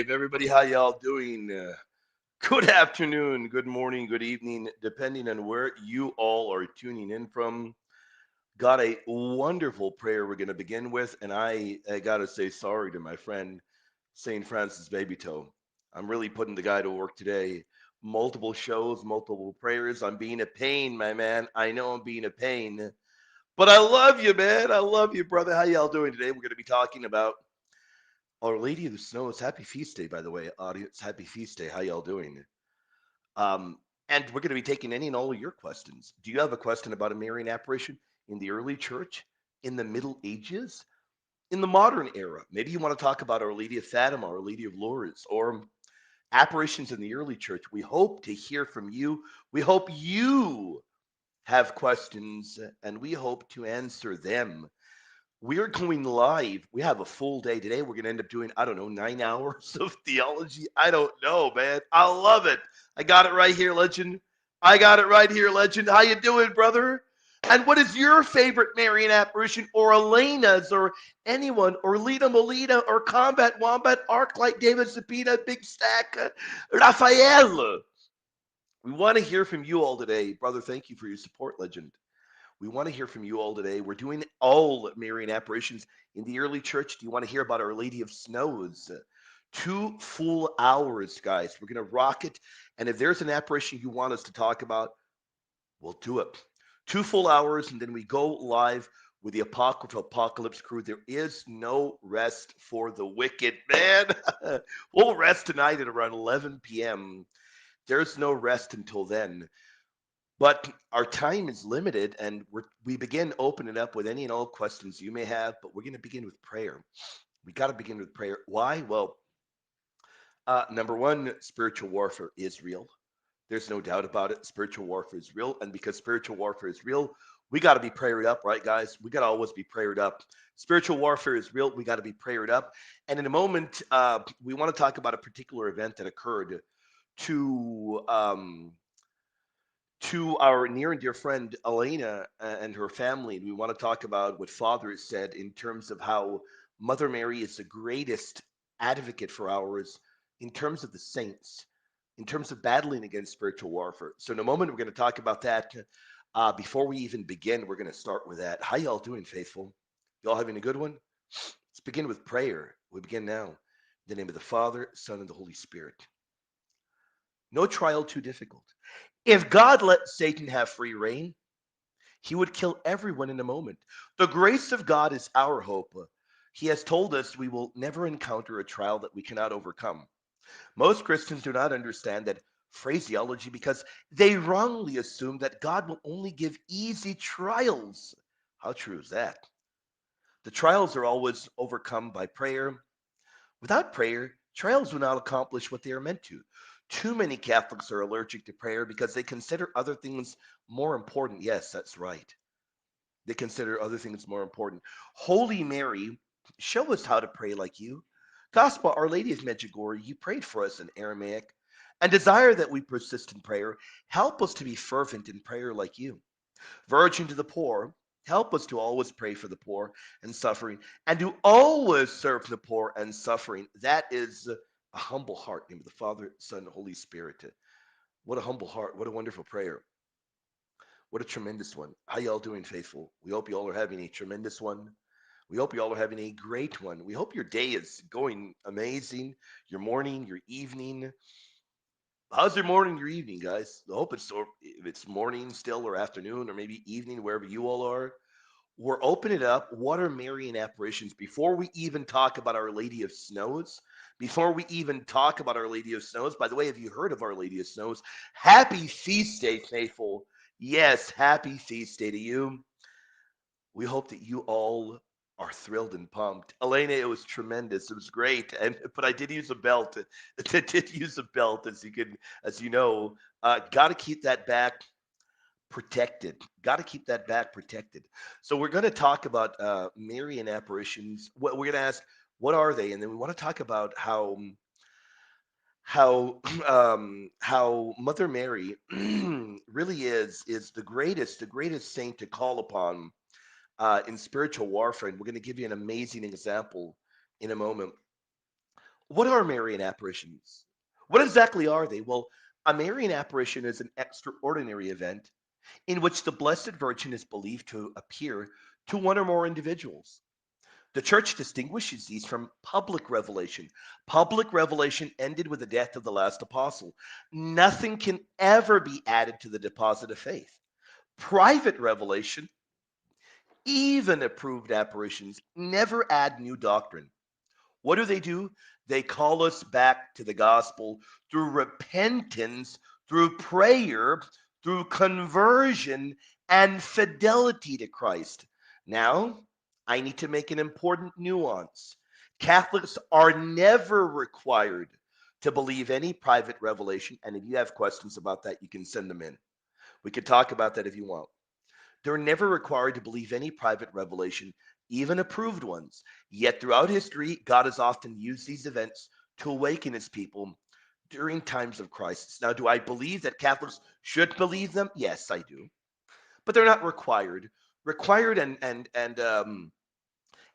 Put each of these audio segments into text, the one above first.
Dave. Everybody, how y'all doing? Good afternoon, good morning, good evening, depending on where you all are tuning in from. Got a wonderful prayer we're going to begin with, and I got to say sorry to my friend St. Francis Baby Toe. I'm really putting the guy to work today. Multiple shows, multiple prayers. I'm being a pain, my man. I know I'm being a pain, but I love you, man. I love you, brother. How y'all doing today? We're going to be talking about Our Lady of the Snows. Happy Feast Day, by the way, audience. Happy Feast Day. How y'all doing? Um, and we're going to be taking any and all of your questions. Do you have a question about a Marian apparition in the early church, in the Middle Ages, in the modern era? Maybe you want to talk about Our Lady of Fatima, Our Lady of Lourdes, or apparitions in the early church. We hope to hear from you. We hope you have questions, and we hope to answer them. We're going live. We have a full day today. We're going to end up doing, I don't know, 9 hours of theology. I don't know, man. I love it. I got it right here, legend. I got it right here, legend. How you doing, brother? And what is your favorite Marian apparition, or Elena's, or anyone, or Lita Molina, or Combat Wombat, Arclight, David Zapita, Big Stack, Raphael? We want to hear from you all today. Brother, thank you for your support, legend. We want to hear from you all today. We're doing all Marian apparitions in the early church. Do you want to hear about Our Lady of Snows? 2 full hours, guys. We're going to rock it. And if there's an apparition you want us to talk about, we'll do it. 2 full hours, and then we go live with the Apocalypse crew. There is no rest for the wicked, man. We'll rest tonight at around 11 p.m. There's no rest until then. But our time is limited, and we begin opening up with any and all questions you may have. But we're going to begin with prayer. We got to begin with prayer. Why? Well, number one, spiritual warfare is real. There's no doubt about it. Spiritual warfare is real, and because spiritual warfare is real, we got to be prayed up, right, guys? We got to always be prayed up. Spiritual warfare is real. We got to be prayed up. And in a moment, we want to talk about a particular event that occurred to to our near and dear friend Elena and her family. And we want to talk about what Father has said in terms of how Mother Mary is the greatest advocate for ours in terms of the saints, in terms of battling against spiritual warfare. So in a moment, we're going to talk about that. Before we even begin, we're going to start with that. How y'all doing, faithful? Y'all having a good one? Let's begin with prayer. We begin now. In the name of the Father, Son, and the Holy Spirit. No trial too difficult. If God let Satan have free reign, he would kill everyone in a moment. The grace of God is our hope. He has told us we will never encounter a trial that we cannot overcome. Most Christians do not understand that phraseology because they wrongly assume that God will only give easy trials. How true is that? The trials are always overcome by prayer. Without prayer, trials will not accomplish what they are meant to. Too many Catholics are allergic to prayer because they consider other things more important. Yes, that's right. They consider other things more important. Holy Mary, show us how to pray like you. Gospel, Our Lady of Medjugorje, you prayed for us in Aramaic and desire that we persist in prayer. Help us to be fervent in prayer like you. Virgin to the poor, help us to always pray for the poor and suffering, and to always serve the poor and suffering. That is a humble heart. In the name of the Father, Son, Holy Spirit. What a humble heart. What a wonderful prayer. What a tremendous one. How y'all doing, faithful? We hope you all are having a tremendous one. We hope you all are having a great one. We hope your day is going amazing. Your morning, your evening. How's your morning, your evening, guys? I hope if it's morning still, or afternoon, or maybe evening, wherever you all are. We're opening it up. What are Marian apparitions? Before we even talk about Our Lady of Snows, before we even talk about Our Lady of Snows, by the way, have you heard of Our Lady of Snows? Happy feast day, faithful. Yes, happy feast day to you. We hope that you all are thrilled and pumped. Elena, it was tremendous. It was great. And but I did use a belt. I did use a belt, as you know. Got to keep that back protected. Got to keep that back protected. So we're going to talk about Marian apparitions. What we're going to ask, what are they? And then we want to talk about how Mother Mary really is the greatest saint to call upon in spiritual warfare. And we're going to give you an amazing example in a moment. What are Marian apparitions? What exactly are they? Well, a Marian apparition is an extraordinary event in which the Blessed Virgin is believed to appear to one or more individuals. The church distinguishes these from public revelation. Public revelation ended with the death of the last apostle. Nothing can ever be added to the deposit of faith. Private revelation, even approved apparitions, never add new doctrine. What do? They call us back to the gospel through repentance, through prayer, through conversion, and fidelity to Christ. Now, I need to make an important nuance. Catholics are never required to believe any private revelation. And if you have questions about that, you can send them in. We could talk about that if you want. They're never required to believe any private revelation, even approved ones. Yet throughout history, God has often used these events to awaken his people during times of crisis. Now, do I believe that Catholics should believe them? Yes, I do. But they're not required. Required and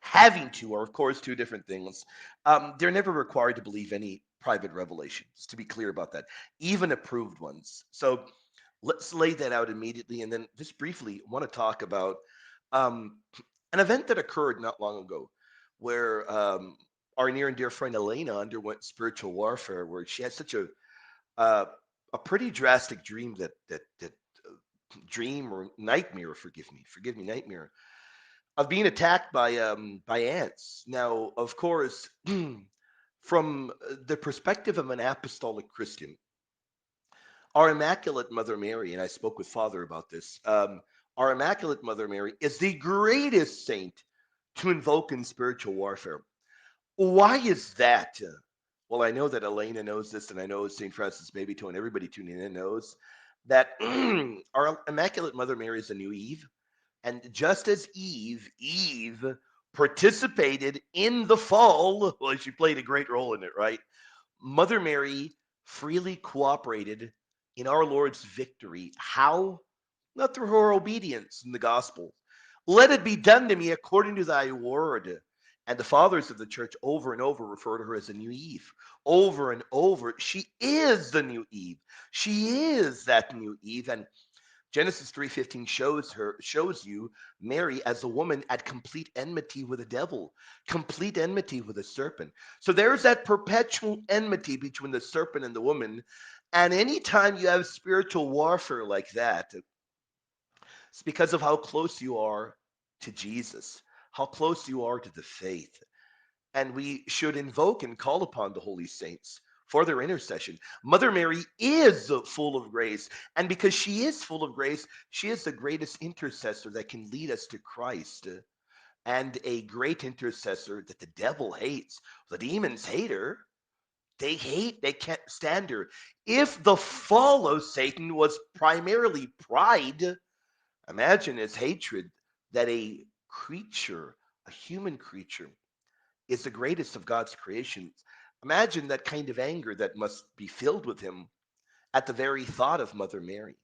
having to are, of course, two different things. They're never required to believe any private revelations, to be clear about that, even approved ones. So let's lay that out immediately. And then just briefly, I want to talk about um, an event that occurred not long ago where our near and dear friend Elena underwent spiritual warfare, where she had such uh, a pretty drastic dream that dream or nightmare, forgive me, nightmare of being attacked by ants. Now, of course, from the perspective of an apostolic Christian, our Immaculate Mother Mary, and I spoke with Father about this, our Immaculate Mother Mary is the greatest saint to invoke in spiritual warfare. Why is that? Well, I know that Elena knows this, and I know St. Francis Babytone and everybody tuning in knows that our Immaculate Mother Mary is a new Eve. And just as Eve participated in the fall, well, she played a great role in it, right? Mother Mary freely cooperated in our Lord's victory. How? Not through her obedience in the gospel. Let it be done to me according to thy word. And the fathers of the church over and over refer to her as a new Eve. Over and over, she is the new Eve. She is that new Eve. And Genesis 3:15 shows you Mary as a woman at complete enmity with the devil, complete enmity with the serpent. So there's that perpetual enmity between the serpent and the woman. And anytime you have spiritual warfare like that, it's because of how close you are to Jesus, how close you are to the faith. And we should invoke and call upon the holy saints for their intercession. Mother Mary is full of grace, and because she is full of grace, she is the greatest intercessor that can lead us to Christ, and a great intercessor that the devil hates. The demons hate her. They can't stand her. If the fall of Satan was primarily pride, imagine his hatred that a creature, a human creature, is the greatest of God's creations. Imagine that kind of anger that must be filled with him at the very thought of Mother Mary.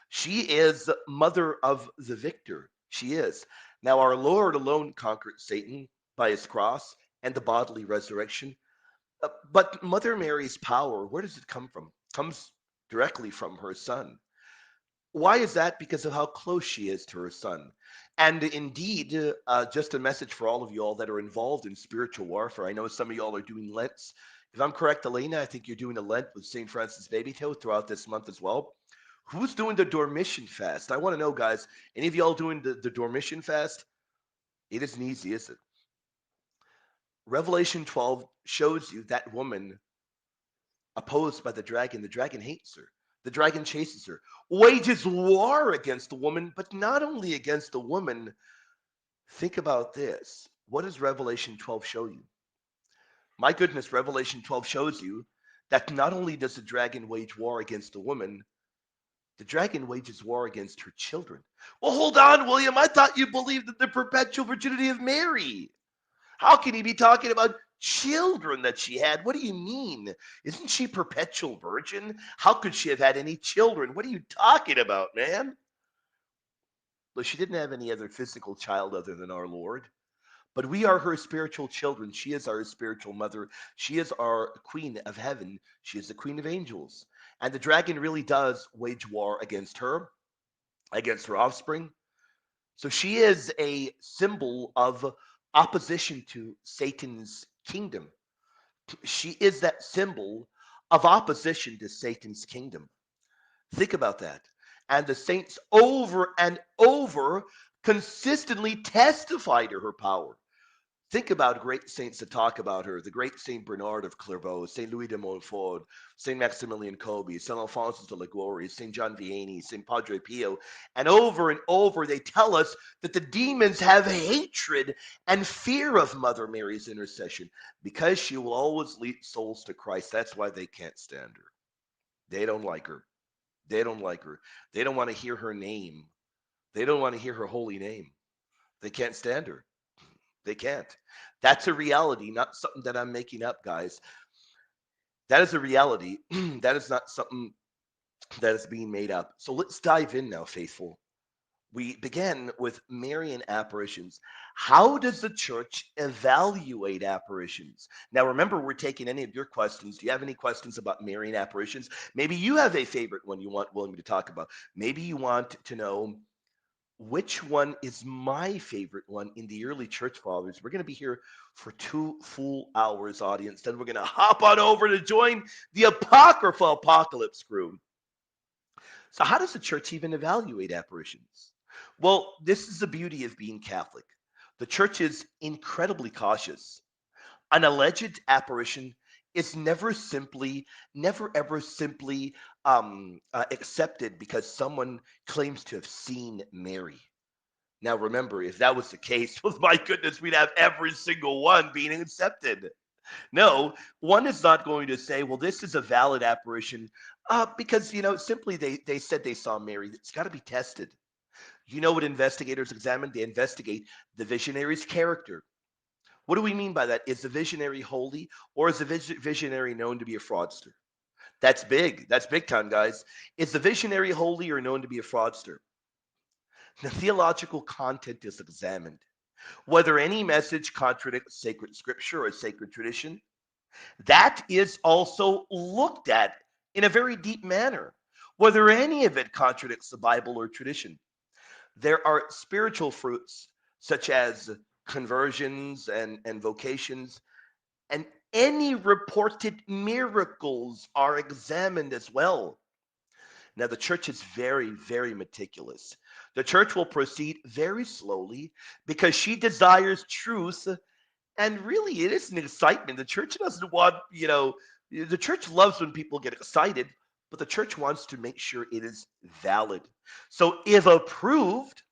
She is mother of the victor. She is. Now, our Lord alone conquered Satan by his cross and the bodily resurrection. But Mother Mary's power, where does it come from? It comes directly from her son. Why is that? Because of how close she is to her son. And indeed, just a message for all of you all that are involved in spiritual warfare. I know some of y'all are doing Lents. If I'm correct, Elena, I think you're doing a Lent with St. Francis Babytooth throughout this month as well. Who's doing the Dormition fast? I want to know, guys. Any of y'all doing the Dormition fast? It isn't easy, is it? Revelation 12 shows you that woman opposed by the dragon. The dragon hates her. The dragon chases her, wages war against the woman, but not only against the woman. Think about this. What does Revelation 12 show you? My goodness, Revelation 12 shows you that not only does the dragon wage war against the woman, the dragon wages war against her children. Well, hold on, William. I thought you believed in the perpetual virginity of Mary. How can he be talking about children that she had? What do you mean? Isn't she perpetual virgin? How could she have had any children? What are you talking about, man? Well, she didn't have any other physical child other than our Lord. but we are her spiritual children. She is our spiritual mother. She is our queen of heaven. She is the queen of angels. And the dragon really does wage war against her offspring. So she is a symbol of opposition to Satan's kingdom. She is that symbol of opposition to Satan's kingdom. Think about that. And the saints over and over consistently testify to her power. Think about great saints that talk about her. The great Saint Bernard of Clairvaux, Saint Louis de Montfort, Saint Maximilian Kolbe, Saint Alphonsus de Liguori, Saint John Vianney, Saint Padre Pio. And over they tell us that the demons have hatred and fear of Mother Mary's intercession because she will always lead souls to Christ. That's why they can't stand her. They don't like her. They don't like her. They don't want to hear her name. They don't want to hear her holy name. They can't stand her. They can't. That's a reality, not something that I'm making up, guys. That is a reality. That is not something that is being made up. So let's dive in now, faithful. We began with Marian apparitions. How does the church evaluate apparitions? Now, remember, we're taking any of your questions. Do you have any questions about Marian apparitions? Maybe you have a favorite one you want William to talk about. Maybe you want to know which one is my favorite one in the early church fathers. We're going to be here for 2 full hours, audience. Then we're going to hop on over to join the Apocryphal Apocalypse crew. So, how does the church even evaluate apparitions? Well, this is the beauty of being Catholic. The church is incredibly cautious. An alleged apparition is never ever simply accepted because someone claims to have seen Mary. Now, remember, if that was the case, well, my goodness, we'd have every single one being accepted. No, one is not going to say, well, this is a valid apparition because, simply they said they saw Mary. It's got to be tested. You know what investigators examine? They investigate the visionary's character. What do we mean by that? Is the visionary holy or is the visionary known to be a fraudster? That's big. That's big time, guys. Is the visionary holy or known to be a fraudster? The theological content is examined. Whether any message contradicts sacred scripture or sacred tradition, that is also looked at in a very deep manner. Whether any of it contradicts the Bible or tradition. There are spiritual fruits such as conversions and vocations, and any reported miracles are examined as well. Now, the church is very, very meticulous. The church will proceed very slowly because she desires truth. And really, it is an excitement. The church doesn't want, the church loves when people get excited, but the church wants to make sure it is valid. So, if approved,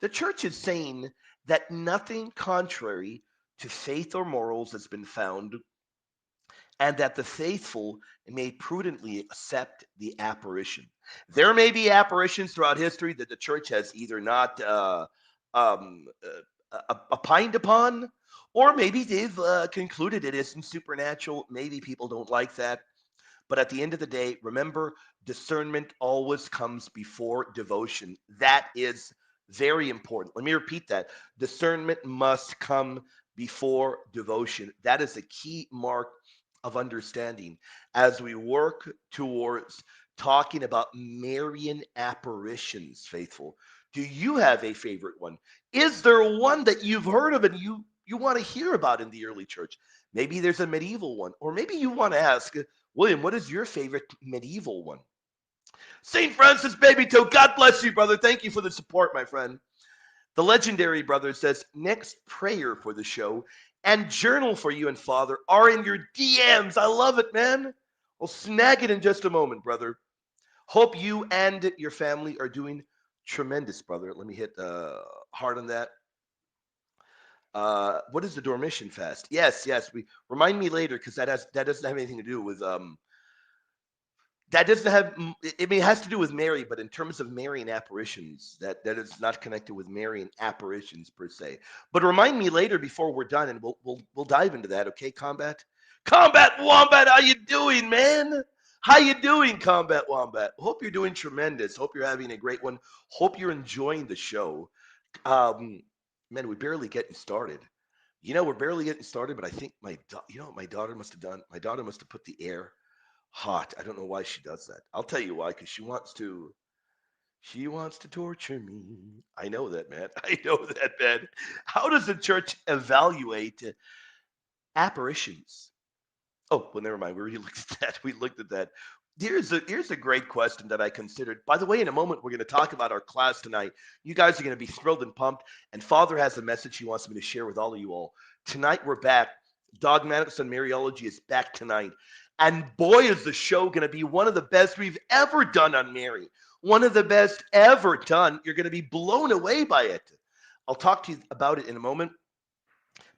the church is saying that nothing contrary to faith or morals has been found, and that the faithful may prudently accept the apparition. There may be apparitions throughout history that the church has either not um, opined upon, or maybe they've concluded it isn't supernatural. Maybe people don't like that. But at the end of the day, remember, discernment always comes before devotion. That is very important. Let me repeat that. Discernment must come before devotion. That is a key mark of understanding as we work towards talking about Marian apparitions, faithful. Do you have a favorite one? Is there one that you've heard of and you want to hear about in the early church? Maybe there's a medieval one, or maybe you want to ask, William, what is your favorite medieval one? St. Francis Baby Toe, God bless you, brother. Thank you for the support, my friend. The legendary brother says, next prayer for the show and journal for you and Father are in your DMs. I love it, man. I'll snag it in just a moment, brother. Hope you and your family are doing tremendous, brother. Let me hit hard on that. What is the Dormition fast? Yes. We remind me later because that doesn't have anything to do with that doesn't have. I mean, it has to do with Mary, but in terms of Marian apparitions, that is not connected with Marian apparitions per se. But remind me later before we're done, and we'll dive into that. Okay, Combat Wombat, how you doing, man? How you doing, Combat Wombat? Hope you're doing tremendous. Hope you're having a great one. Hope you're enjoying the show. Man, we're barely getting started. We're barely getting started, but I think what my daughter must have done. My daughter must have put the air hot. I don't know why she does that. I'll tell you why, because she wants to torture me. I know that, man. I know that, man. How does the church evaluate apparitions? Oh, well, never mind. We already looked at that. We looked at that. Here's a great question that I considered. By the way, in a moment we're going to talk about our class tonight. You guys are going to be thrilled and pumped. And Father has a message he wants me to share with all of you all. Tonight we're back. Dogmatics on Mariology is back tonight. And boy, is the show going to be one of the best we've ever done on Mary. One of the best ever done. You're going to be blown away by it. I'll talk to you about it in a moment.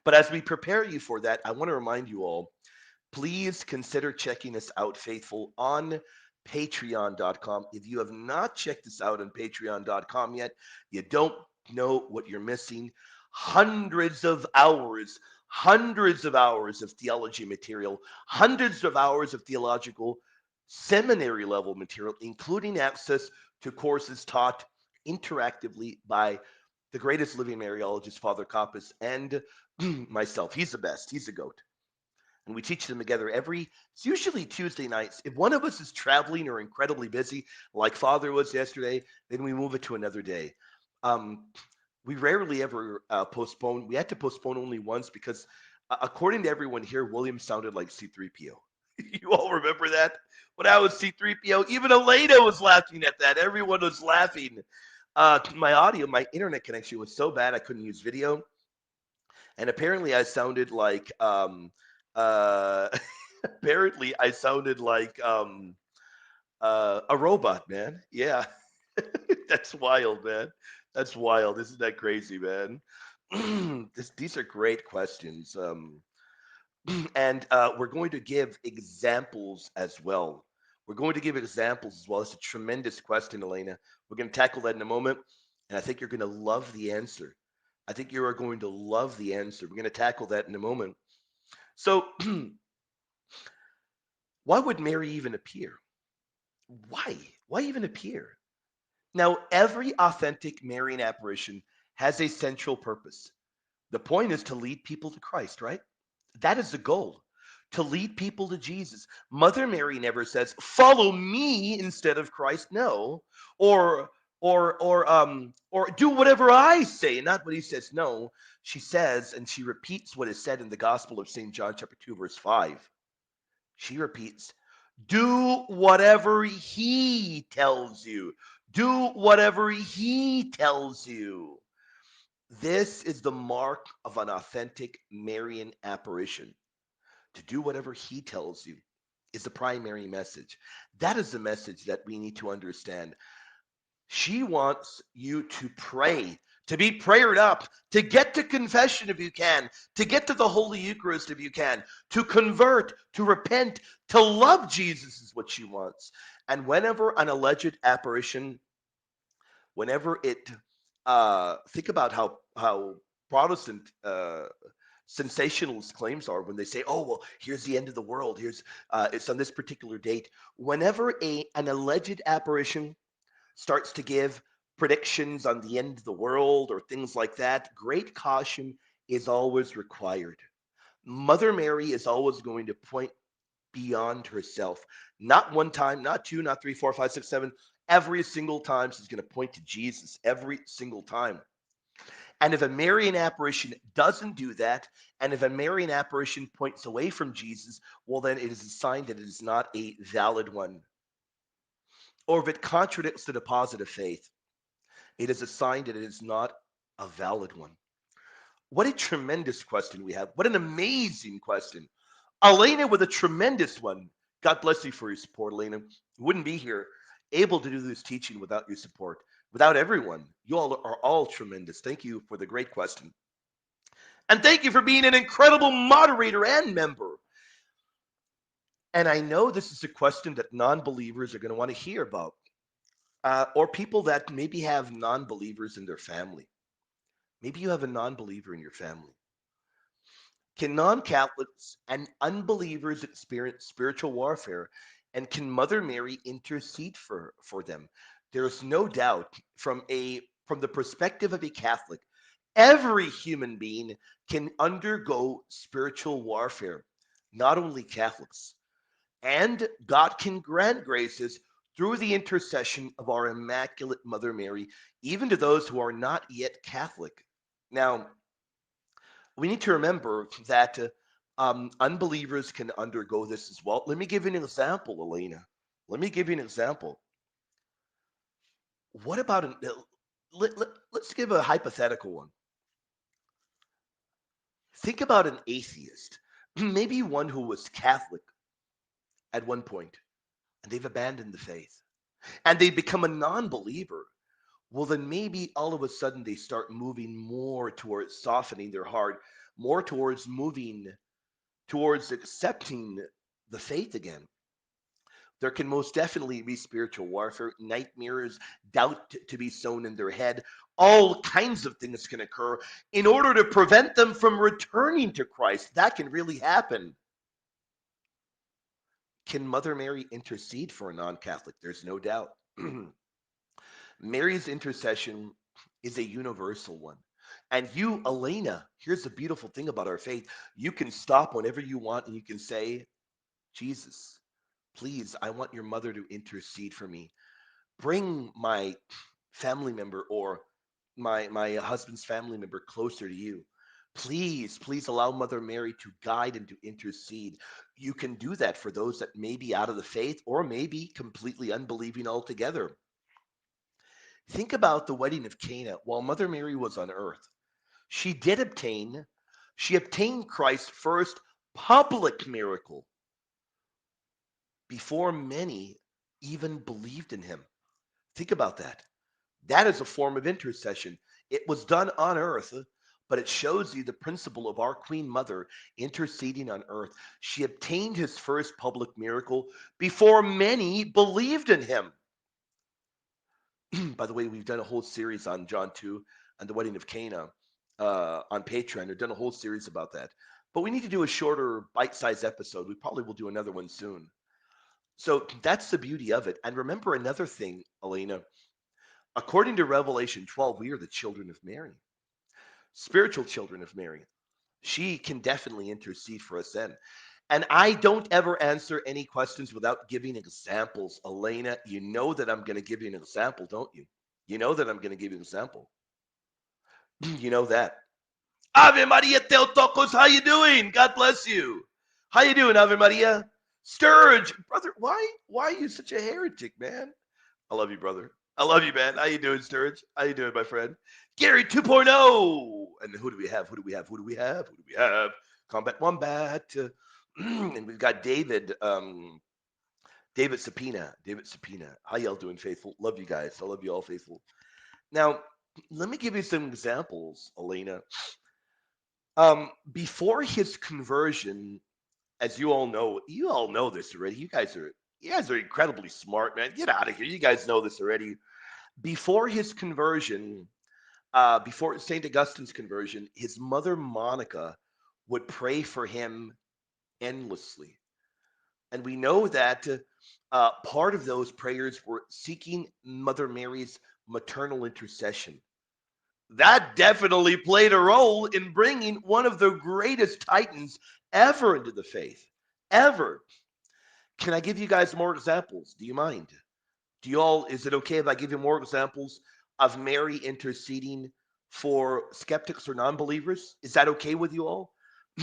But as we prepare you for that, I want to remind you all, please consider checking us out, faithful, on patreon.com. If you have not checked us out on patreon.com yet, you don't know what you're missing. Hundreds of hours of theology material, hundreds of hours of theological seminary level material, including access to courses taught interactively by the greatest living Mariologist, Father Kappas, and myself. He's the best. He's the GOAT, and we teach them together it's usually Tuesday nights. If one of us is traveling or incredibly busy, like Father was yesterday, then we move it to another day. Um, we rarely ever postpone. We had to postpone only once because, according to everyone here, William sounded like C3PO. You all remember that? When I was C3PO, even Elena was laughing at that. Everyone was laughing. My internet connection was so bad I couldn't use video, and apparently I sounded like uh, apparently I sounded like a robot, man. Yeah, that's wild, man. That's wild. Isn't that crazy, man? These are great questions, and we're going to give examples as well. We're going to give examples as well. It's a tremendous question, Elena. We're going to tackle that in a moment, and I think you're going to love the answer. I think you are going to love the answer. We're going to tackle that in a moment. So, why would Mary even appear? Why? Why even appear? Now, every authentic Marian apparition has a central purpose. The point is to lead people to Christ, right? That is the goal, to lead people to Jesus. Mother Mary never says, "Follow me" instead of Christ. No, or or do whatever I say, not what he says. No, she says, and she repeats what is said in the Gospel of St. John, chapter 2, verse 5. She repeats, "Do whatever he tells you. Do whatever he tells you." This is the mark of an authentic Marian apparition. To do whatever he tells you is the primary message. That is the message that we need to understand. She wants you to pray, to be prayered up, to get to confession if you can, to get to the Holy Eucharist if you can, to convert, to repent, to love Jesus is what she wants. And whenever an alleged apparition, whenever it, think about how Protestant sensationalist claims are when they say, "Oh, well, here's the end of the world. Here's it's on this particular date." Whenever an alleged apparition starts to give predictions on the end of the world or things like that, great caution is always required. Mother Mary is always going to point beyond herself. Not one time, not two, not three, four, five, six, seven. Every single time she's going to point to Jesus. Every single time. And if a Marian apparition doesn't do that, and if a Marian apparition points away from Jesus, well, then it is a sign that it is not a valid one. Or if it contradicts the deposit of faith, it is a sign that it is not a valid one. What a tremendous question we have. What an amazing question. Elena with a tremendous one. God bless you for your support, Elena. Wouldn't be here able to do this teaching without your support, without everyone. You all are all tremendous. Thank you for the great question. And thank you for being an incredible moderator and member. And I know this is a question that non-believers are going to want to hear about, or people that maybe have non-believers in their family. Maybe you have a non-believer in your family. Can non-Catholics and unbelievers experience spiritual warfare, and can Mother Mary intercede for them? There's no doubt from the perspective of a Catholic, Every human being can undergo spiritual warfare, not only Catholics. And God can grant graces through the intercession of our Immaculate Mother Mary, even to those who are not yet Catholic. Now, we need to remember that unbelievers can undergo this as well. Let me give you an example, Elena. Let me give you an example. What about let's give a hypothetical one. Think about an atheist, maybe one who was Catholic at one point, and they've abandoned the faith, and they become a non-believer. Well, then maybe all of a sudden they start moving more towards softening their heart, more towards moving towards accepting the faith again. There can most definitely be spiritual warfare, nightmares, doubt to be sown in their head. All kinds of things can occur in order to prevent them from returning to Christ. That can really happen. Can Mother Mary intercede for a non Catholic? There's no doubt. Mary's intercession is a universal one. And you, Elena, here's the beautiful thing about our faith. You can stop whenever you want and you can say, Jesus, please, I want your mother to intercede for me. Bring my family member or my husband's family member closer to you. Please allow Mother Mary to guide and to intercede. You can do that for those that may be out of the faith or maybe completely unbelieving altogether. Think about the wedding of Cana while Mother Mary was on earth. She did obtain, she obtained Christ's first public miracle before many even believed in him. Think about that. That is a form of intercession. It was done on earth, but it shows you the principle of our Queen Mother interceding on earth. She obtained his first public miracle before many believed in him. By the way, we've done a whole series on John 2 and the wedding of Cana on Patreon. We've done a whole series about that. But we need to do a shorter, bite sized episode. We probably will do another one soon. So that's the beauty of it. And remember another thing, Elena. According to Revelation 12, we are the children of Mary, spiritual children of Mary. She can definitely intercede for us then. And I don't ever answer any questions without giving examples. Elena, you know that I'm going to give you an example, don't you? You know that I'm going to give you an example. You know that. Ave Maria Teotokos, how you doing? God bless you. How you doing, Ave Maria? Sturge, brother, why are you such a heretic, man? I love you, brother. I love you, man. How you doing, Sturge? How you doing, my friend? Gary 2.0. And who do we have? Who do we have? Who do we have? Who do we have? Combat Wombat. And we've got David. David Sapina. David Sapina. How y'all doing, faithful? Love you guys. I love you all, faithful. Now, let me give you some examples, Elena. Before his conversion, as you all know this already. You guys are incredibly smart, man. Get out of here. You guys know this already. Before his conversion, before St. Augustine's conversion, his mother Monica would pray for him endlessly. And we know that part of those prayers were seeking Mother Mary's maternal intercession. That definitely played a role in bringing one of the greatest titans ever into the faith. Ever. Can I give you guys more examples? Do you mind? Is it okay if I give you more examples of Mary interceding for skeptics or non-believers? Is that okay with you all?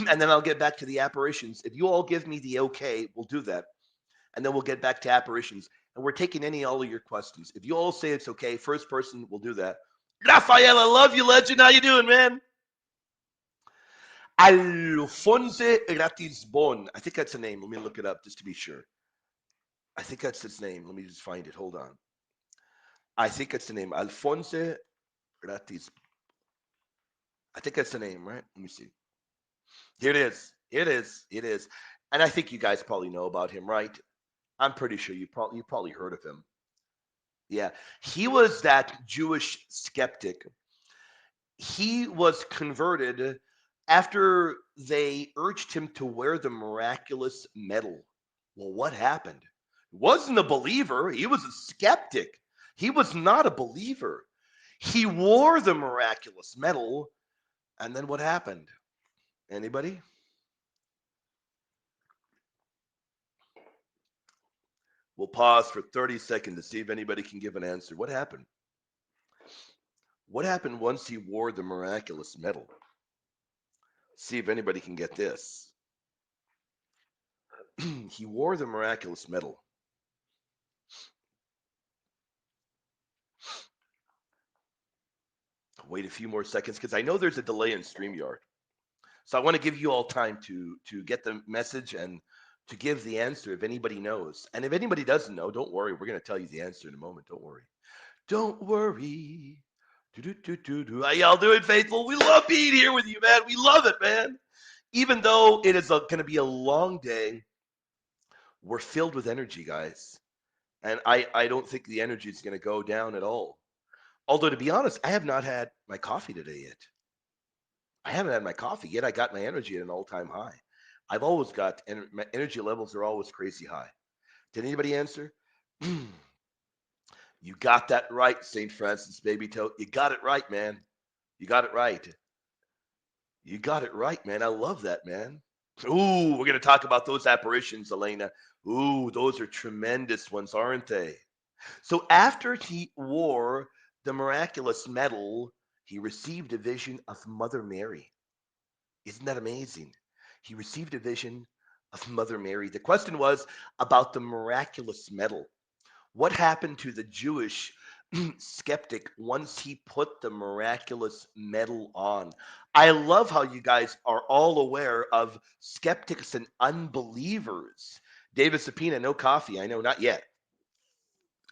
And then I'll get back to the apparitions. If you all give me the okay, we'll do that. And then we'll get back to apparitions. And we're taking all of your questions. If you all say it's okay, first person, we'll do that. Raphael, I love you, legend. How you doing, man? Alphonse Ratisbon. I think that's the name. Let me look it up just to be sure. I think that's his name. Let me just find it. Hold on. I think it's the name. Alphonse Ratis. I think that's the name, right? Let me see. Here it is. It is. It is. And I think you guys probably know about him, right? I'm pretty sure you probably heard of him. Yeah. He was that Jewish skeptic. He was converted after they urged him to wear the miraculous medal. Well, what happened? He wasn't a believer. He was a skeptic. He was not a believer. He wore the miraculous medal, And then what happened? Anybody? We'll pause for 30 seconds to see if anybody can give an answer. What happened? What happened once he wore the miraculous medal? See if anybody can get this. He wore the miraculous medal. Wait a few more seconds because I know there's a delay in StreamYard. So I want to give you all time to get the message and to give the answer if anybody knows. And if anybody doesn't know, don't worry. We're going to tell you the answer in a moment. Don't worry. Don't worry. Do, do, do, do, do. How y'all doing, faithful? We love being here with you, man. We love it, man. Even though it is going to be a long day, we're filled with energy, guys. And I don't think the energy is going to go down at all. Although, to be honest, I have not had my coffee today yet. I haven't had my coffee yet. I got my energy at an all-time high. I've always got, and my energy levels are always crazy high. Did anybody answer? You got that right, St. Francis Baby Toe. You got it right, man. You got it right. You got it right, man. I love that, man. Ooh, we're going to talk about those apparitions, Elena. Ooh, those are tremendous ones, aren't they? So after he wore the miraculous medal, he received a vision of Mother Mary. Isn't that amazing? He received a vision of Mother Mary. The question was about the miraculous medal. What happened to the Jewish skeptic once he put the miraculous medal on? I love how you guys are all aware of skeptics and unbelievers. David Sapina, no coffee. I know, not yet.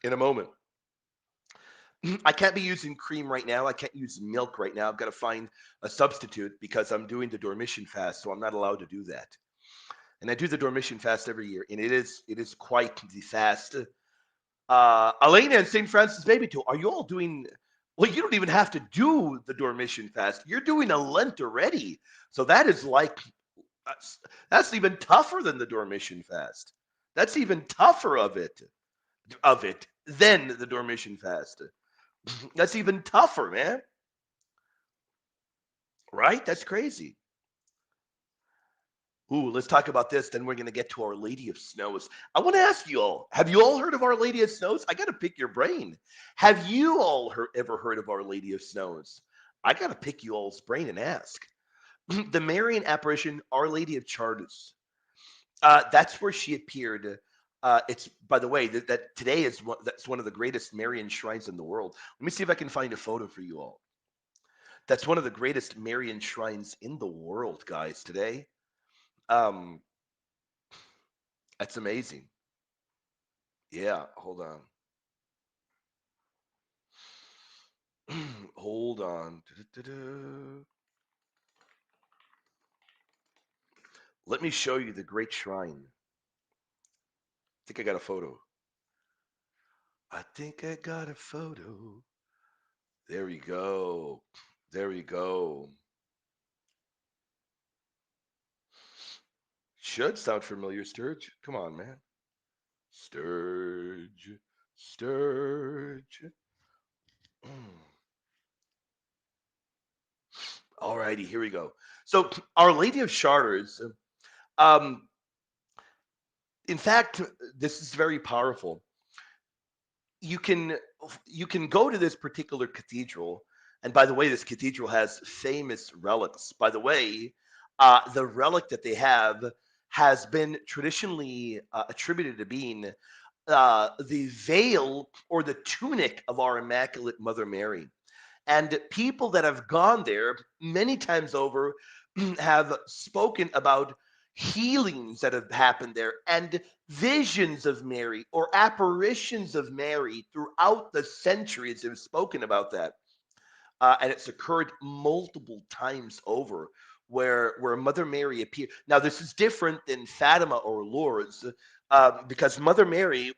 In a moment. I can't be using cream right now. I can't use milk right now. I've got to find a substitute because I'm doing the Dormition fast, so I'm not allowed to do that. And I do the Dormition fast every year, and it is quite the fast. Elena and St. Francis Baby too. Are you all doing? Well, you don't even have to do the Dormition fast. You're doing a Lent already, so that is like that's even tougher than the Dormition fast. That's even tougher of it than the Dormition fast. That's even tougher, man. Right? That's crazy. Ooh, let's talk about this. Then we're going to get to Our Lady of Snows. I want to ask you all, have you all heard of Our Lady of Snows? I got to pick your brain. Have you all ever heard of Our Lady of Snows? I got to pick you all's brain and ask. The Marian apparition, Our Lady of Chartres. That's where she appeared. It's by the way that today that's one of the greatest Marian shrines in the world. Let me see if I can find a photo for you all. That's one of the greatest Marian shrines in the world, guys. Today, um, that's amazing. Yeah, hold on. Hold on. Du-du-du-du. Let me show you the great shrine. I think I got a photo. I think I got a photo. There we go. There we go. Should sound familiar, Sturge. Come on, man. Sturge. Sturge. Alrighty, here we go. So, Our Lady of Chartres, um, in fact, this is very powerful. You can you can go to this particular cathedral, and by the way, this cathedral has famous relics. By the way, the relic that they have has been traditionally attributed to being the veil or the tunic of our Immaculate Mother Mary. And people that have gone there many times over have spoken about healings that have happened there and visions of Mary or apparitions of Mary throughout the centuries have spoken about that. And it's occurred multiple times over where Mother Mary appeared. Now, this is different than Fatima or Lourdes because Mother Mary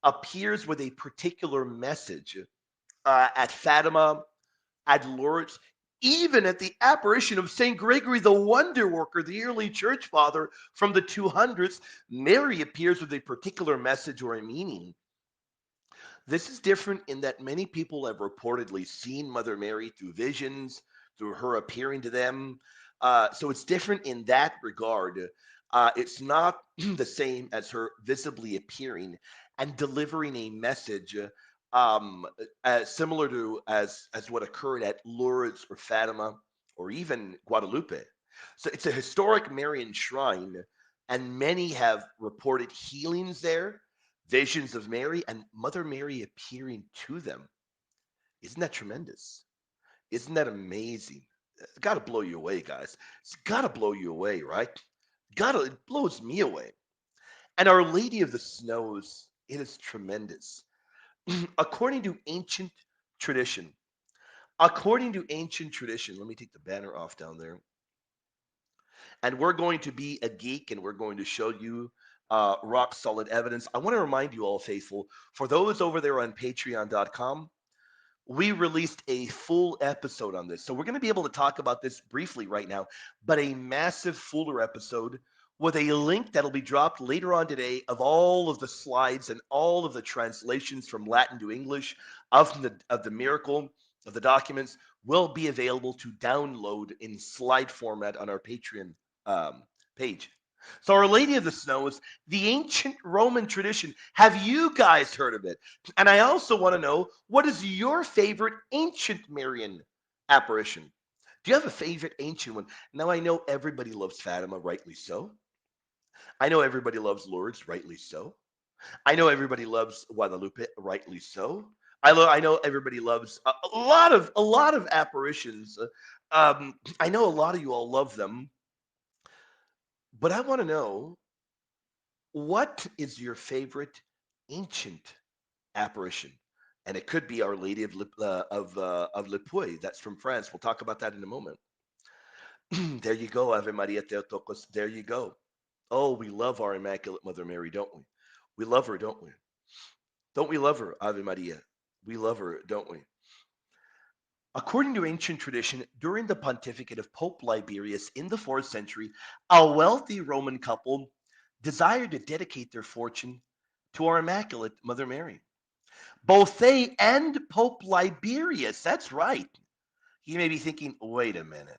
appears with a particular message at Fatima, at Lourdes, even at the apparition of St. Gregory the Wonder Worker, the early church father from the 200s. Mary appears with a particular message or a meaning. This is different in that many people have reportedly seen Mother Mary through visions, through her appearing to them. So it's different in that regard. It's not the same as her visibly appearing and delivering a message, similar to as what occurred at Lourdes or Fatima or even Guadalupe. So it's a historic Marian shrine, and many have reported healings there, visions of Mary and Mother Mary appearing to them. Isn't that tremendous? Isn't that amazing? It's got to blow you away, guys. It's got to blow you away, right? It blows me away. And Our Lady of the Snows, it is tremendous. according to ancient tradition, according to ancient tradition, let me take the banner off down there. And we're going to be a geek and we're going to show you rock solid evidence. I want to remind you all, faithful, for those over there on patreon.com, we released a full episode on this. So we're going to be able to talk about this briefly right now, but a massive fuller episode with a link that'll be dropped later on today of all of the slides and all of the translations from Latin to English of the miracle of the documents will be available to download in slide format on our Patreon um, page. So, Our Lady of the Snows, the ancient Roman tradition. Have you guys heard of it? And I also want to know, what is your favorite ancient Marian apparition? Do you have a favorite ancient one? Now, I know everybody loves Fatima, rightly so. I know everybody loves Lourdes, rightly so. I know everybody loves Guadalupe, rightly so. I know everybody loves a lot of apparitions. I know a lot of you all love them, but I want to know, what is your favorite ancient apparition? And it could be Our Lady of Le Puy. That's from France. We'll talk about that in a moment. There you go, Ave Maria Theotokos. There you go. Oh, we love our Immaculate Mother Mary, don't we? We love her, don't we? Don't we love her, Ave Maria? We love her, don't we? According to ancient tradition, during the pontificate of Pope Liberius in the 4th century, a wealthy Roman couple desired to dedicate their fortune to our Immaculate Mother Mary. Both they and Pope Liberius, that's right. You may be thinking, wait a minute.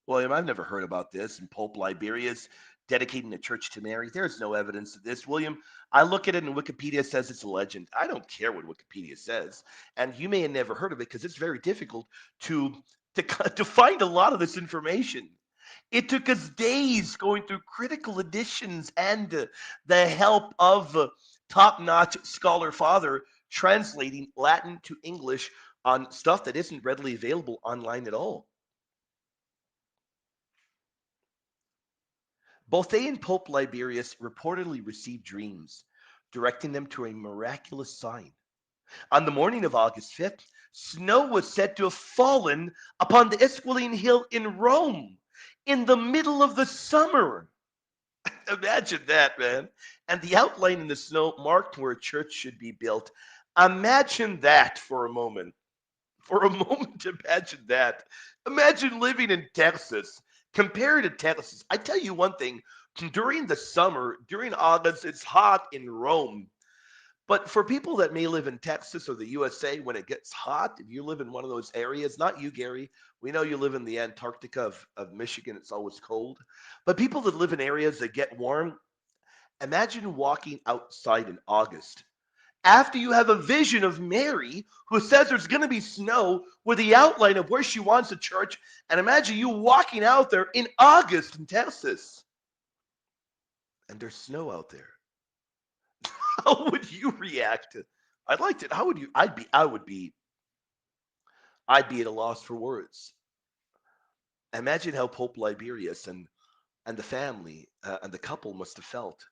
William, I've never heard about this. And Pope Liberius dedicating the church to Mary. There's no evidence of this. William, I look at it and Wikipedia says it's a legend. I don't care what Wikipedia says. And you may have never heard of it because it's very difficult to, to find a lot of this information. It took us days going through critical editions and the help of top-notch scholar father translating Latin to English on stuff that isn't readily available online at all. Both they and Pope Liberius reportedly received dreams directing them to a miraculous sign. On the morning of August 5th, snow was said to have fallen upon the Esquiline Hill in Rome in the middle of the summer. Imagine that, man. And the outline in the snow marked where a church should be built. Imagine that for a moment. For a moment, imagine that. Imagine living in Texas. Compared to Texas, I tell you one thing, during the summer, during August, it's hot in Rome. But for people that may live in Texas or the USA, when it gets hot, if you live in one of those areas, not you, Gary, we know you live in the Antarctica of Michigan, it's always cold. But people that live in areas that get warm, imagine walking outside in August after you have a vision of Mary who says there's going to be snow with the outline of where she wants a church, and imagine you walking out there in August in Texas and there's snow out there. How would you react? I'd like to. How would you? I'd be at a loss for words. Imagine how Pope Liberius and the family and the couple must have felt.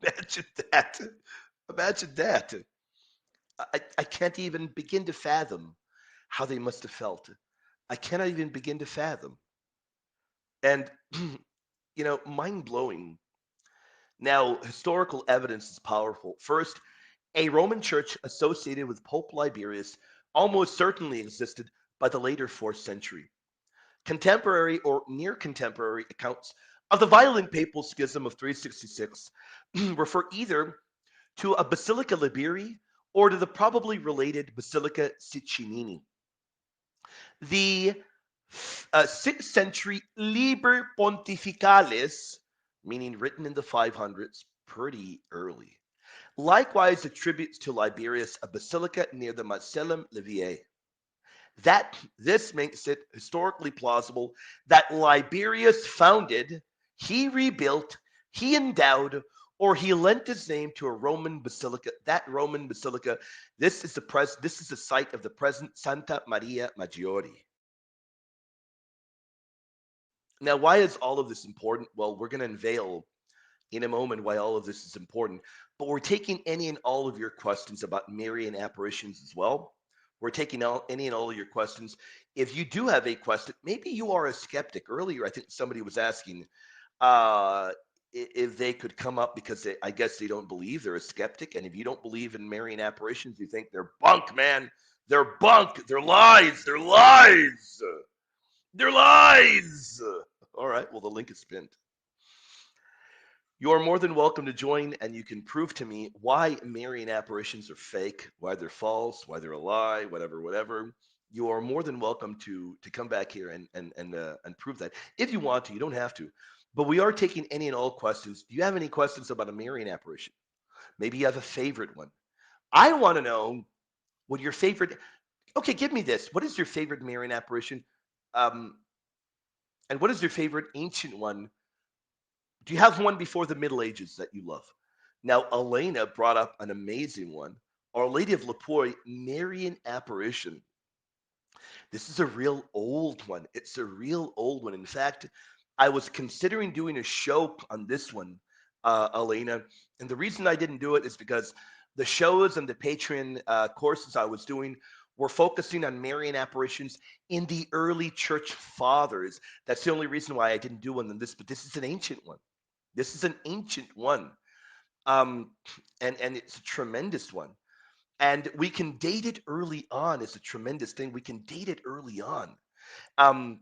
Imagine that. Imagine that. I can't even begin to fathom how they must have felt. I cannot even begin to fathom. And, mind blowing. Now, historical evidence is powerful. First, a Roman church associated with Pope Liberius almost certainly existed by the later 4th century. Contemporary or near contemporary accounts of the violent papal schism of 366 refer either to a Basilica Liberi or to the probably related Basilica Siccinini. The 6th century Liber Pontificalis, meaning written in the 500s, pretty early, likewise attributes to Liberius a basilica near the Macellum Leviae. That this makes it historically plausible that Liberius founded, he rebuilt, he endowed, or he lent his name to a Roman basilica. That Roman basilica, this is the site of the present Santa Maria Maggiore. Now, why is all of this important? Well, we're going to unveil in a moment why all of this is important. But we're taking any and all of your questions about Marian apparitions as well. We're taking any and all of your questions. If you do have a question, maybe you are a skeptic. Earlier, I think somebody was asking if they could come up because I guess they don't believe, they're a skeptic. And if you don't believe in Marian apparitions, you think they're bunk, man. They're bunk. They're lies. They're lies. They're lies. All right. Well, the link is pinned. You are more than welcome to join, and you can prove to me why Marian apparitions are fake, why they're false, why they're a lie, whatever, whatever. You are more than welcome to come back here and prove that if you want to. You don't have to, but we are taking any and all questions. Do you have any questions about a Marian apparition? Maybe you have a favorite one. I want to know what your favorite. Okay, give me this. What is your favorite Marian apparition? Um, and what is your favorite ancient one? Do you have one before the Middle Ages that you love? Now, Elena brought up an amazing one. Our Lady of Lapoy, Marian Apparition. This is a real old one. It's a real old one. In fact, I was considering doing a show on this one, Elena. And the reason I didn't do it is because the shows and the Patreon courses I was doing were focusing on Marian apparitions in the early church fathers. That's the only reason why I didn't do one on this, but this is an ancient one. This is an ancient one, um, and it's a tremendous one. And we can date it early on. It's a tremendous thing. We can date it early on, um,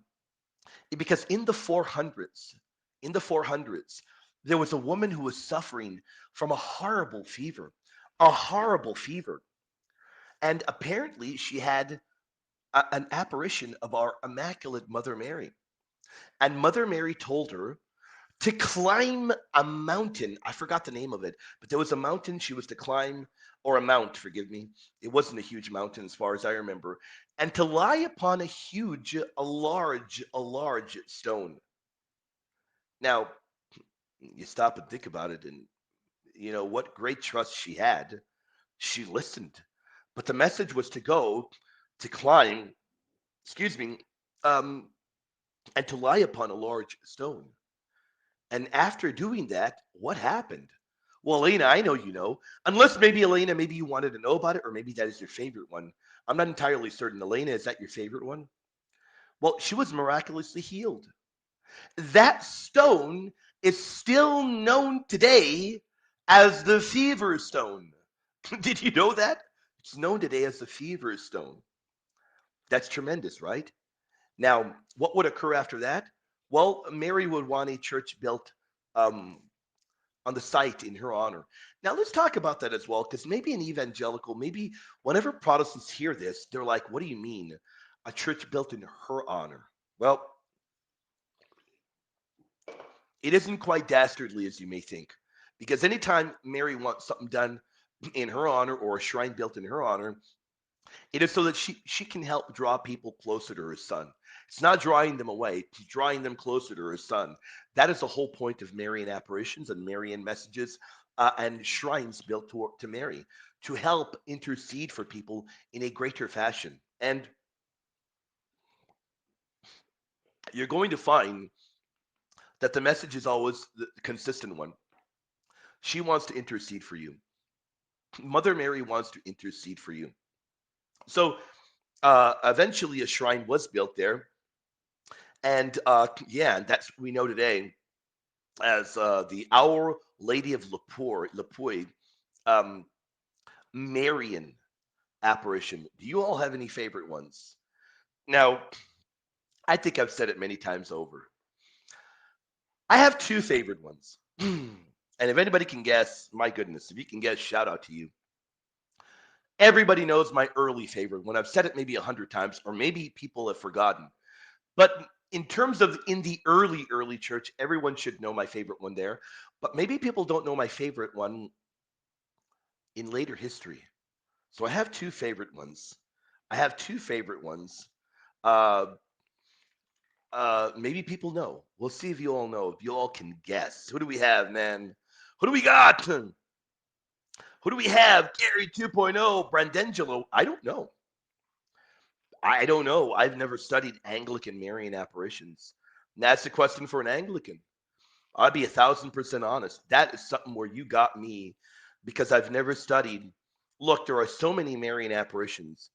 because in the 400s, there was a woman who was suffering from a horrible fever, and apparently she had an apparition of our Immaculate Mother Mary. And Mother Mary told her to climb a mountain. I forgot the name of it, but there was a mountain she was to climb, or a mount, forgive me. It wasn't a huge mountain as far as I remember, and to lie upon a large stone. Now, you stop and think about it, and you know what great trust she had. She listened, but the message was to go to climb, excuse me, um, and to lie upon a large stone. And after doing that, what happened? Well, Elena, I know you know. Unless maybe, Elena, maybe you wanted to know about it, or maybe that is your favorite one. I'm not entirely certain. Elena, is that your favorite one? Well, she was miraculously healed. That stone is still known today as the fever stone. Did you know that? It's known today as the fever stone. That's tremendous, right? Now, what would occur after that? Well, Mary would want a church built um, on the site in her honor. Now, let's talk about that as well, because maybe an evangelical, maybe whenever Protestants hear this, they're like, what do you mean? A church built in her honor? Well, it isn't quite dastardly as you may think, because anytime Mary wants something done in her honor or a shrine built in her honor, it is so that she can help draw people closer to her son. It's not drawing them away, it's drawing them closer to her son. That is the whole point of Marian apparitions and Marian messages and shrines built to Mary, to help intercede for people in a greater fashion. And you're going to find that the message is always the consistent one. She wants to intercede for you. Mother Mary wants to intercede for you. So eventually a shrine was built there. And yeah, that's what we know today as the Our Lady of Lapoy, um, Marian apparition. Do you all have any favorite ones? Now, I think I've said it many times over. I have two favorite ones. And if anybody can guess, my goodness, if you can guess, shout out to you. Everybody knows my early favorite one. I've said it maybe 100 times, or maybe people have forgotten. But in terms of in the early church, everyone should know my favorite one there. But maybe people don't know my favorite one in later history. So I have two favorite ones. I have two favorite ones. Uh, Maybe people know. We'll see if you all know. If you all can guess. Who do we have, man? Who do we got? Who do we have? Gary 2.0, Brandangelo. I don't know. I don't know. I've never studied Anglican Marian apparitions. And that's a question for an Anglican. I'll be 1,000% honest. That is something where you got me because I've never studied. Look, there are so many Marian apparitions.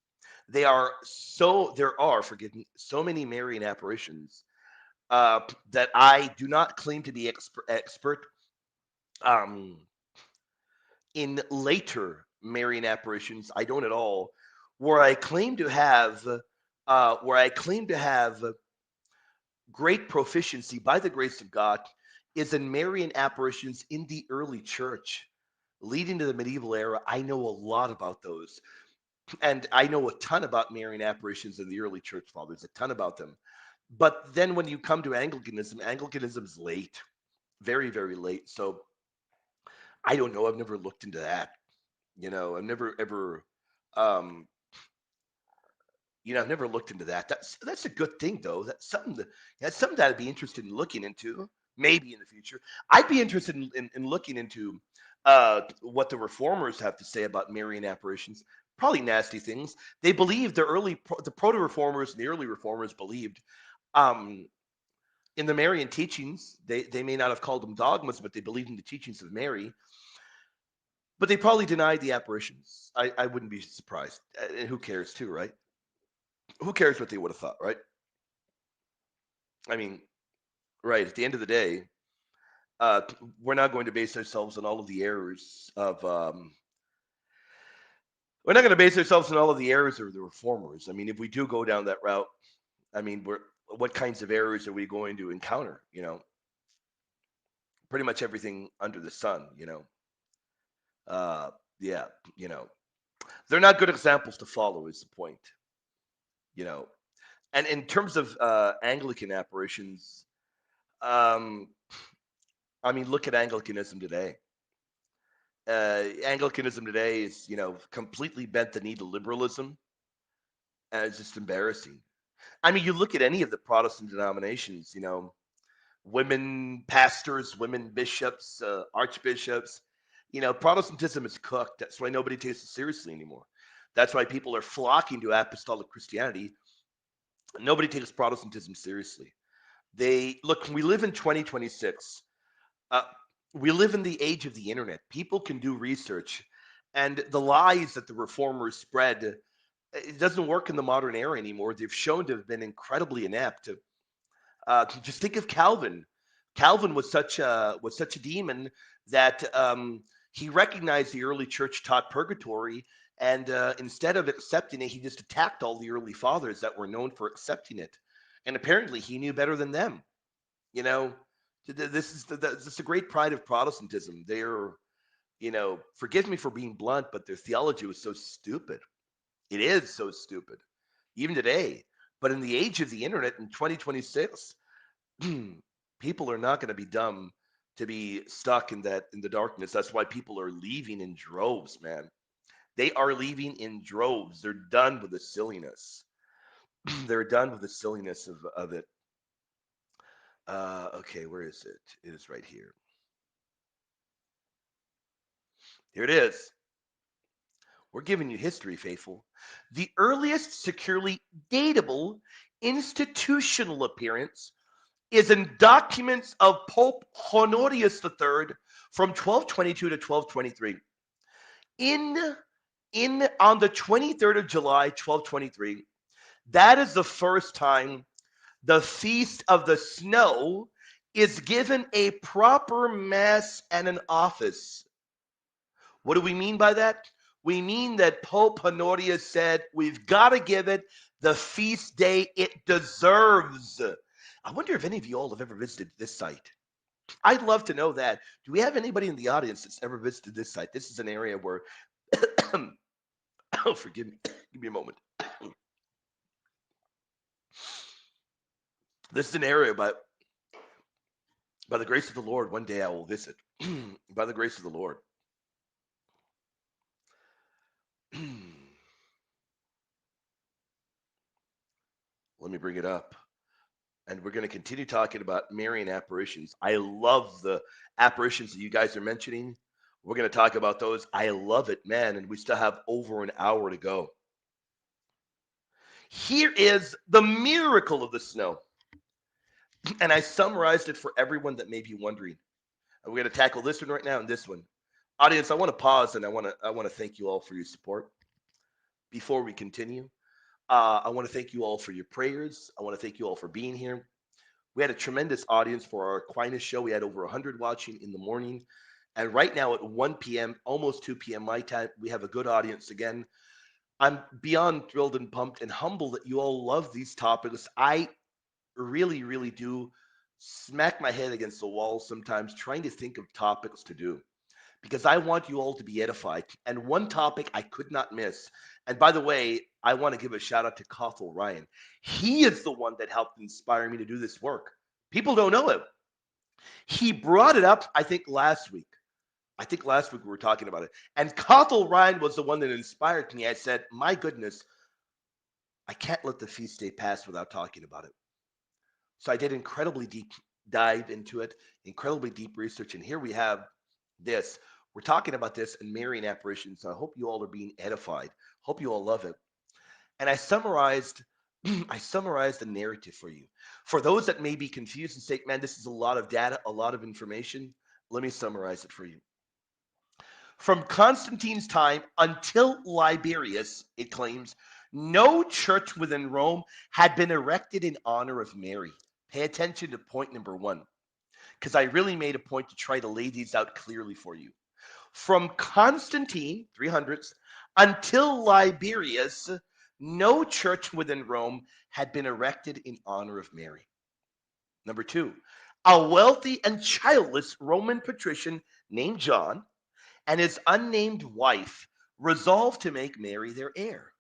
There are, forgive me, so many Marian apparitions that I do not claim to be expert um, in later Marian apparitions. I don't at all. Where I claim to have, where I claim to have great proficiency by the grace of God is in Marian apparitions in the early church leading to the medieval era. I know a lot about those. And I know a ton about Marian apparitions in the early church fathers, a ton about them. But then when you come to Anglicanism, Anglicanism is late, very, very late. So I don't know. I've never looked into that. I've never ever um, I've never looked into that. That's a good thing, though. That's something that I'd be interested in looking into, maybe in the future. I'd be interested in looking into what the reformers have to say about Marian apparitions. Probably nasty things. They believe the proto reformers and the early reformers believed um, in the Marian teachings. They may not have called them dogmas, but they believed in the teachings of Mary. But they probably denied the apparitions. I wouldn't be surprised. And who cares, too, right? Who cares what they would have thought, right? I mean, right. At the end of the day, uh, we're not going to base ourselves on all of the errors of. We're not going to base ourselves on all of the errors of the reformers. I mean, if we do go down that route, I mean, what kinds of errors are we going to encounter? Pretty much everything under the sun. Uh, yeah, you know, they're not good examples to follow. Is the point? You know, and in terms of Anglican apparitions, um, I mean, look at Anglicanism today. Anglicanism today is, completely bent the knee to liberalism, and it's just embarrassing. I mean, you look at any of the Protestant denominations, women pastors, women bishops, archbishops. Protestantism is cooked. That's why nobody takes it seriously anymore. That's why people are flocking to apostolic Christianity. Nobody takes Protestantism seriously. They look. We live in 2026. Uh, we live in the age of the internet. People can do research, and the lies that the reformers spread, it doesn't work in the modern era anymore. They've shown to have been incredibly inept. Just think of Calvin. Calvin was such a demon that he recognized the early church taught purgatory, and instead of accepting it, he just attacked all the early fathers that were known for accepting it. And apparently, he knew better than them. You know, this is the great pride of Protestantism. Forgive me for being blunt, but their theology was so stupid. It is so stupid, even today. But in the age of the internet in 2026, people are not going to be dumb to be stuck in the darkness. That's why people are leaving in droves, man. They are leaving in droves. They're done with the silliness. They're done with the silliness of it. Okay, where is it? It is right here. Here it is. We're giving you history, faithful. The earliest securely datable institutional appearance is in documents of Pope Honorius III from 1222 to 1223. In on the 23rd of July, 1223, that is the first time the Feast of the Snow is given a proper mass and an office. What do we mean by that? We mean that Pope Honorius said we've got to give it the feast day it deserves. I wonder if any of you all have ever visited this site. I'd love to know that. Do we have anybody in the audience that's ever visited this site? This is an area where Oh, forgive me. Give me a moment. This is an area, but by the grace of the Lord, one day I will visit. By the grace of the Lord. Let me bring it up. And we're going to continue talking about Marian apparitions. I love the apparitions that you guys are mentioning. We're going to talk about those. I love it, man. And we still have over an hour to go. Here is the miracle of the snow. And I summarized it for everyone that may be wondering. And we're going to tackle this one right now and this one. Audience, I want to pause and I want to thank you all for your support. Before we continue, I want to thank you all for your prayers. I want to thank you all for being here. We had a tremendous audience for our Aquinas show. We had over 100 watching in the morning. And right now at 1 p.m., almost 2 p.m. my time, we have a good audience again. I'm beyond thrilled and pumped and humbled that you all love these topics. I really, really do smack my head against the wall sometimes trying to think of topics to do because I want you all to be edified. And one topic I could not miss. And by the way, I want to give a shout out to Kothel Ryan. He is the one that helped inspire me to do this work. People don't know him. He brought it up, I think, last week. I think last week we were talking about it. And Kothel Ryan was the one that inspired me. I said, my goodness, I can't let the feast day pass without talking about it. So I did incredibly deep dive into it, incredibly deep research. And here we have this. We're talking about this in Marian Apparitions. So I hope you all are being edified. Hope you all love it. And I summarized the narrative for you. For those that may be confused and say, man, this is a lot of data, a lot of information, let me summarize it for you. From Constantine's time until Liberius, it claims, no church within Rome had been erected in honor of Mary. Pay attention to point number one, because I really made a point to try to lay these out clearly for you. From Constantine, 300s, until Liberius, no church within Rome had been erected in honor of Mary. Number two, a wealthy and childless Roman patrician named John and his unnamed wife resolved to make Mary their heir.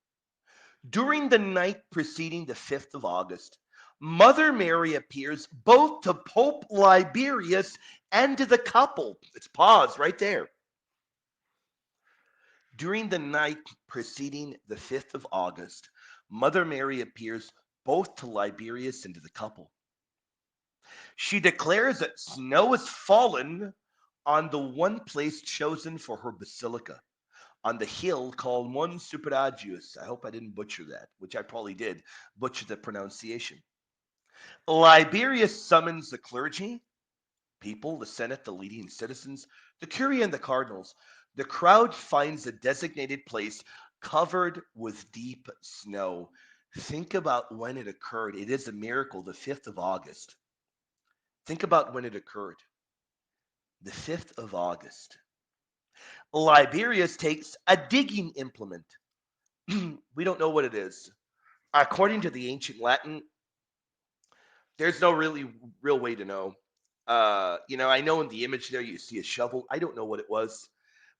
During the night preceding the 5th of August, Mother Mary appears both to Pope Liberius and to the couple. It's pause right there. During the night preceding the 5th of August, Mother Mary appears both to Liberius and to the couple. She declares that snow has fallen on the one place chosen for her basilica, on the hill called Mons Superagius. I hope I didn't butcher that, which I probably did, butcher the pronunciation. Liberius summons the clergy, people, the Senate, the leading citizens, the Curia, and the cardinals. The crowd finds a designated place covered with deep snow. Think about when it occurred. It is a miracle, the 5th of August. Think about when it occurred. The 5th of August. Liberius takes a digging implement. We don't know what it is. According to the ancient Latin, there's no really real way to know. I know in the image there you see a shovel. I don't know what it was,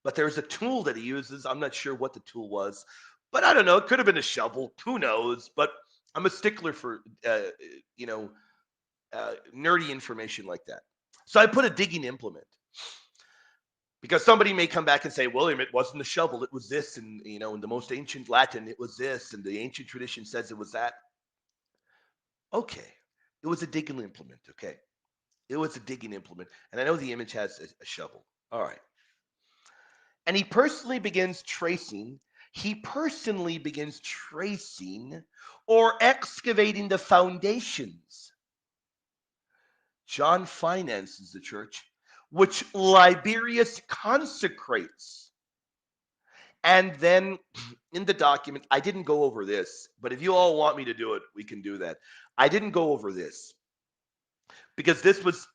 but there's a tool that he uses. I'm not sure what the tool was, but I don't know. It could have been a shovel. Who knows? But I'm a stickler for nerdy information like that. So I put a digging implement because somebody may come back and say, William, it wasn't a shovel. It was this. And, in the most ancient Latin, it was this. And the ancient tradition says it was that. Okay. It was a digging implement. Okay. It was a digging implement. And I know the image has a shovel. All right. And he personally begins tracing or excavating the foundations. John finances the church, which Liberius consecrates. And then in the document, I didn't go over this, but if you all want me to do it, we can do that. I didn't go over this because this was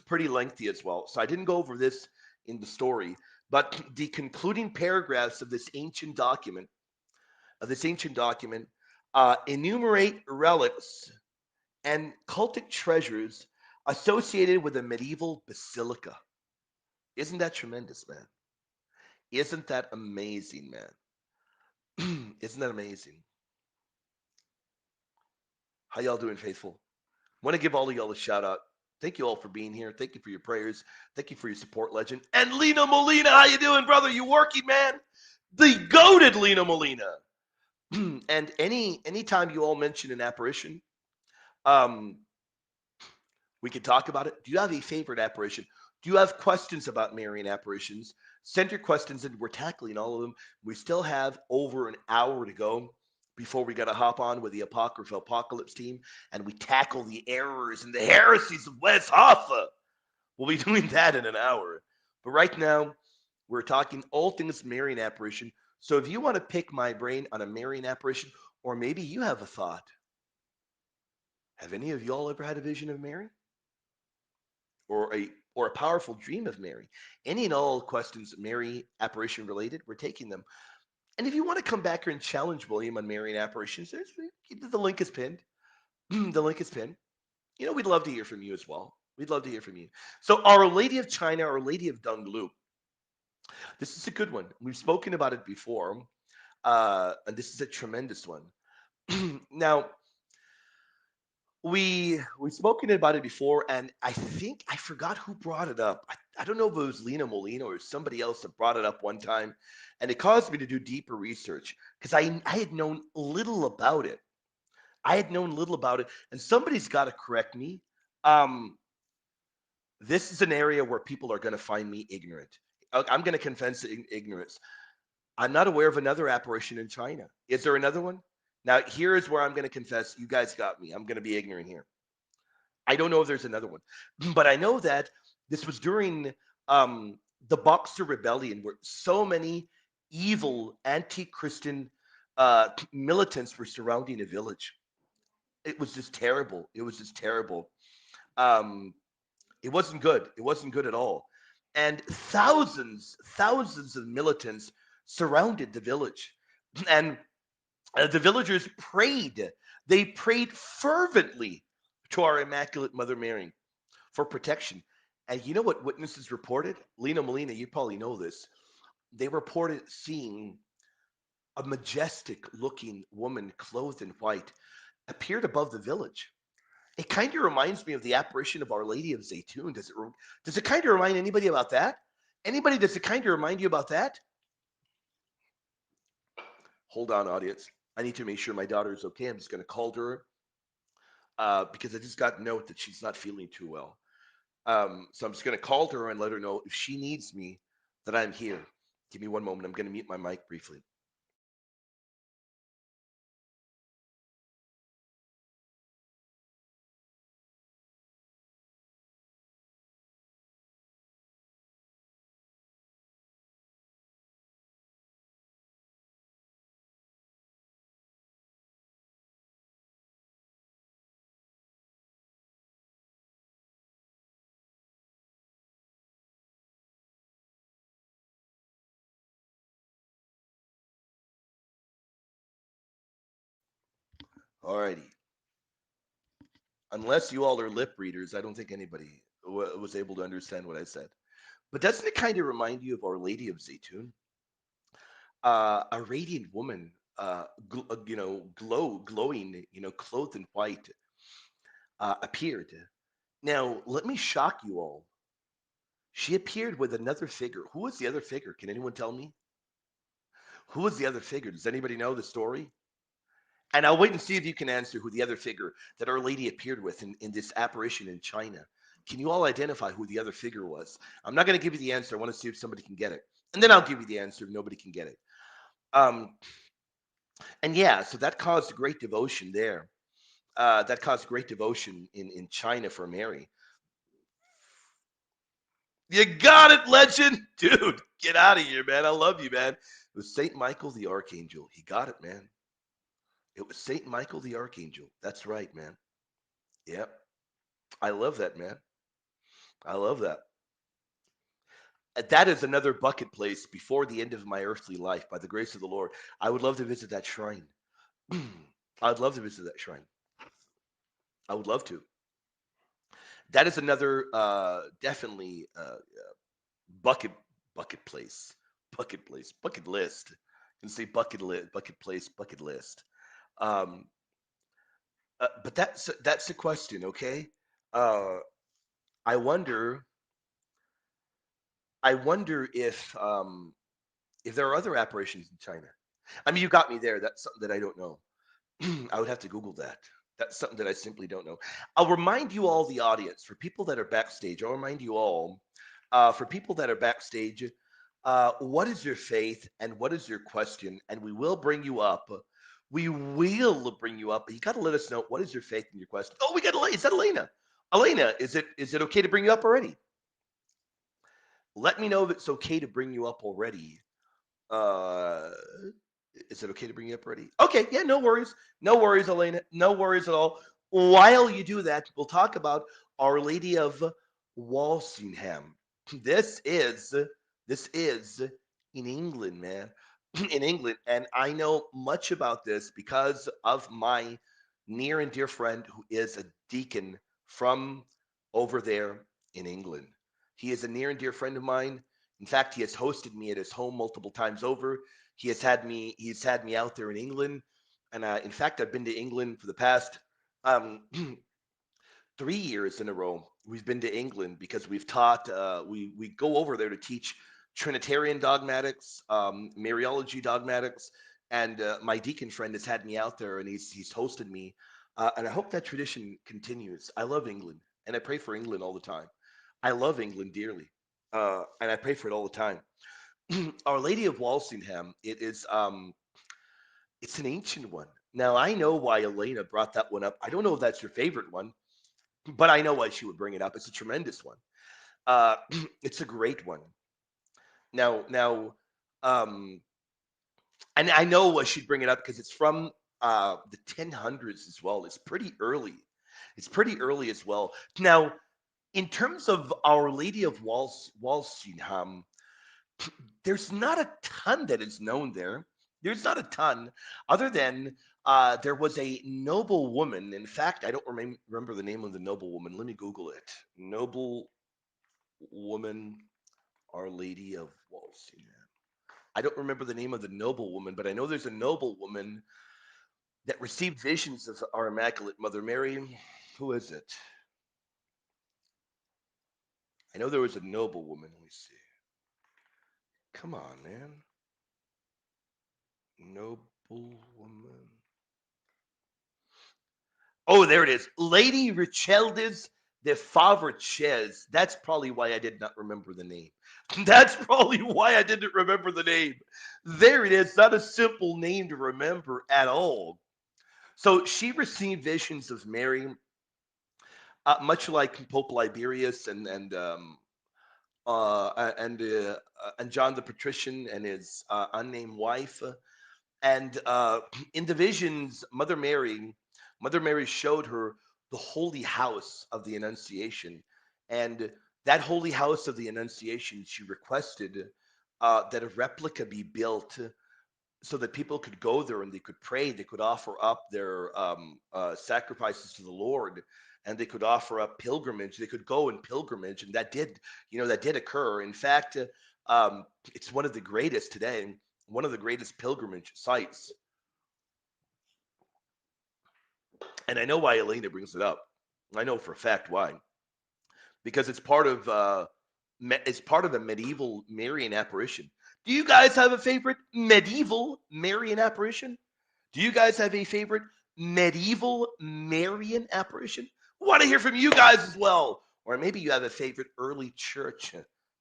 pretty lengthy as well. So I didn't go over this in the story, but the concluding paragraphs of this ancient document, enumerate relics and cultic treasures associated with a medieval basilica. Isn't that tremendous, man? Isn't that amazing, man? Isn't that amazing? How y'all doing, faithful? Want to give all of y'all a shout out. Thank you all for being here. Thank you for your prayers. Thank you for your support, legend. And Lena Molina, how you doing, brother? You working, man? The goated Lena Molina. And anytime you all mention an apparition, um, we can talk about it. Do you have a favorite apparition? Do you have questions about Marian apparitions? Send your questions in. We're tackling all of them. We still have over an hour to go before we got to hop on with the Apocrypha Apocalypse team and we tackle the errors and the heresies of Wes Hoffa. We'll be doing that in an hour. But right now, we're talking all things Marian apparition. So if you want to pick my brain on a Marian apparition, or maybe you have a thought, have any of y'all ever had a vision of Mary? Or a powerful dream of Mary? Any and all questions Mary apparition related, we're taking them. And if you want to come back here and challenge William on Marian apparitions, the link is pinned. The link is pinned. We'd love to hear from you as well. We'd love to hear from you. So, Our Lady of China, Our Lady of Donglu. This is a good one. We've spoken about it before, and this is a tremendous one. Now, we've spoken about it before, and I think I forgot who brought it up. I don't know if it was Lena Molina or somebody else that brought it up one time, and it caused me to do deeper research because I had known little about it. I had known little about it, and somebody's got to correct me. Um, this is an area where people are going to find me ignorant. I'm going to confess ignorance. I'm not aware of another apparition in China. Is there another one? Now, here is where I'm going to confess. You guys got me. I'm going to be ignorant here. I don't know if there's another one, but I know that this was during the Boxer Rebellion, where so many evil anti-Christian militants were surrounding a village. It was just terrible. It was just terrible. Um, it wasn't good. It wasn't good at all. And thousands of militants surrounded the village, and the villagers prayed. They prayed fervently to our Immaculate Mother Mary for protection. And you know what witnesses reported? Lena Molina, you probably know this. They reported seeing a majestic looking woman clothed in white appeared above the village. It kind of reminds me of the apparition of Our Lady of Zaytun. Does it kind of remind anybody about that? Anybody, does it kind of remind you about that? Hold on, audience. I need to make sure my daughter is okay. I'm just going to call her because I just got a note that she's not feeling too well. So I'm just going to call her and let her know if she needs me that I'm here. Give me one moment. I'm going to mute my mic briefly. Alrighty. Unless you all are lip readers, I don't think anybody was able to understand what I said. But doesn't it kind of remind you of Our Lady of Zaytun? A radiant woman, glowing, clothed in white, appeared. Now, let me shock you all. She appeared with another figure. Who was the other figure? Can anyone tell me? Who was the other figure? Does anybody know the story? And I'll wait and see if you can answer who the other figure that Our Lady appeared with in this apparition in China. Can you all identify who the other figure was? I'm not going to give you the answer. I want to see if somebody can get it. And then I'll give you the answer if nobody can get it. Um, and yeah, so that caused great devotion there. That caused great devotion in China for Mary. You got it, legend. Dude, get out of here, man. I love you, man. It was St. Michael the Archangel. He got it, man. It was St. Michael the Archangel. That's right, man. Yep. I love that, man. I love that. That is another bucket place before the end of my earthly life, by the grace of the Lord. I would love to visit that shrine. I'd love to visit that shrine. I would love to. That is another definitely bucket bucket place, bucket list. and say bucket list, bucket place, bucket list. Um, but that's the question, okay? Uh, I wonder, I wonder if there are other apparitions in China. I mean, you got me there. That's something that I don't know. I would have to Google that. That's something that I simply don't know. I'll remind you all, the audience, for people that are backstage. I'll remind you all, for people that are backstage, what is your faith and what is your question? And we will bring you up. We will bring you up. But you got to let us know what is your faith and your question. Oh, we got Elena. Is that Elena? Elena, is it okay to bring you up already? Let me know if it's okay to bring you up already. Uh, is it okay to bring you up already? Okay, yeah, no worries. No worries, Elena. No worries at all. While you do that, we'll talk about Our Lady of Walsingham. This is this is in England, man. In England, and I know much about this because of my near and dear friend who is a deacon from over there in England. He is a near and dear friend of mine. In fact, he has hosted me at his home multiple times over. He's had me out there in England, and in fact, I've been to England for the past um, 3 years in a row. We've been to England because we've taught. We go over there to teach Trinitarian dogmatics, Mariology dogmatics, and my deacon friend has had me out there, and he's hosted me, and I hope that tradition continues. I love England, and I pray for England all the time. I love England dearly, and I pray for it all the time. Our Lady of Walsingham. It's an ancient one. Now I know why Elena brought that one up. I don't know if that's your favorite one, but I know why she would bring it up. It's a tremendous one. Uh, it's a great one. Now, um, and I know why she'd bring it up because it's from the 1000s as well. It's pretty early. It's pretty early as well. Now, in terms of Our Lady of Walsingham, there's not a ton that is known there. There's not a ton, other than there was a noble woman. In fact, I don't remember the name of the noble woman. Let me Google it. Noble woman, Our Lady of Walsingham. I don't remember the name of the noble woman, but I know there's a noble woman that received visions of our Immaculate Mother Mary. Who is it? I know there was a noble woman. Let me see. Come on, man. Noble woman. Oh, there it is. Lady Richeldes de Favrches. That's probably why I did not remember the name. That's probably why I didn't remember the name. There it is. Not a simple name to remember at all. So she received visions of Mary, much like Pope Liberius and John the Patrician and his unnamed wife. And in the visions, Mother Mary showed her the holy house of the Annunciation, and that holy house of the Annunciation, she requested that a replica be built so that people could go there and they could pray, they could offer up their sacrifices to the Lord, and they could offer up pilgrimage. They could go in pilgrimage, and that did occur. In fact, it's one of the greatest today, one of the greatest pilgrimage sites. And I know why Elena brings it up. I know for a fact why, because it's part of a medieval Marian apparition. Do you guys have a favorite medieval Marian apparition? Do you guys have a favorite medieval Marian apparition? Want to hear from you guys as well. Or maybe you have a favorite early church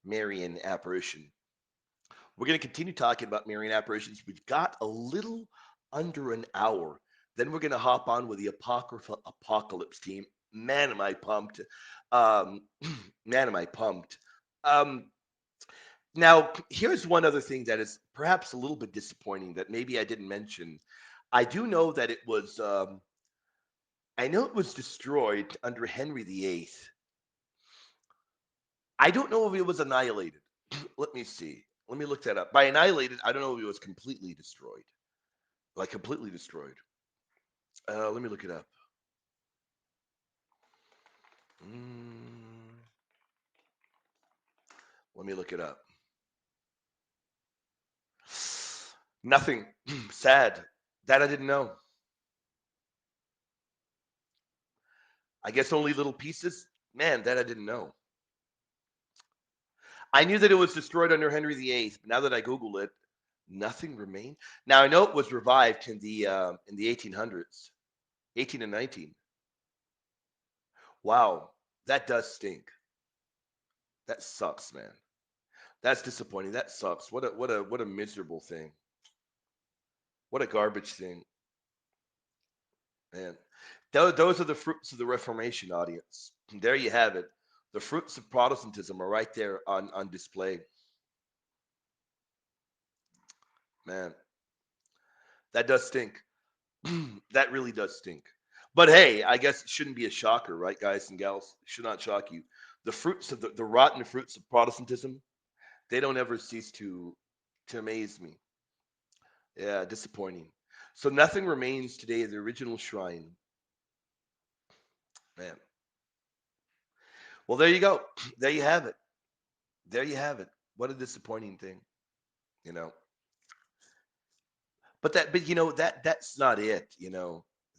Marian apparition. We're going to continue talking about Marian apparitions. We've got a little under an hour. Then we're going to hop on with the Apocrypha Apocalypse team. Man, am I pumped. Um, man, am I pumped. Um, Now, here's one other thing that is perhaps a little bit disappointing that maybe I didn't mention. I do know that I know it was destroyed under Henry VIII. I don't know if it was annihilated. Let me see. Let me look that up. By annihilated, I don't know if it was completely destroyed. Like completely destroyed. Let me look it up. Mm, let me look it up. Nothing. Sad. That I didn't know. I guess only little pieces. Man, that I didn't know. I knew that it was destroyed under Henry VIII, but now that I Google it, nothing remained. Now I know it was revived in the 1800s, 18 and 19. Wow, that does stink. That sucks, man. That's disappointing. That sucks. What a miserable thing. What a garbage thing, man. Those are the fruits of the Reformation, audience. And there you have it. The fruits of Protestantism are right there on display, man. That does stink. That really does stink. But hey, I guess it shouldn't be a shocker, right, guys and gals? It should not shock you. The fruits of the rotten fruits of Protestantism, they don't ever cease to amaze me. Yeah, disappointing. So nothing remains today of the original shrine, man. Well, there you go. There you have it. There you have it. What a disappointing thing, you know. But that's not it.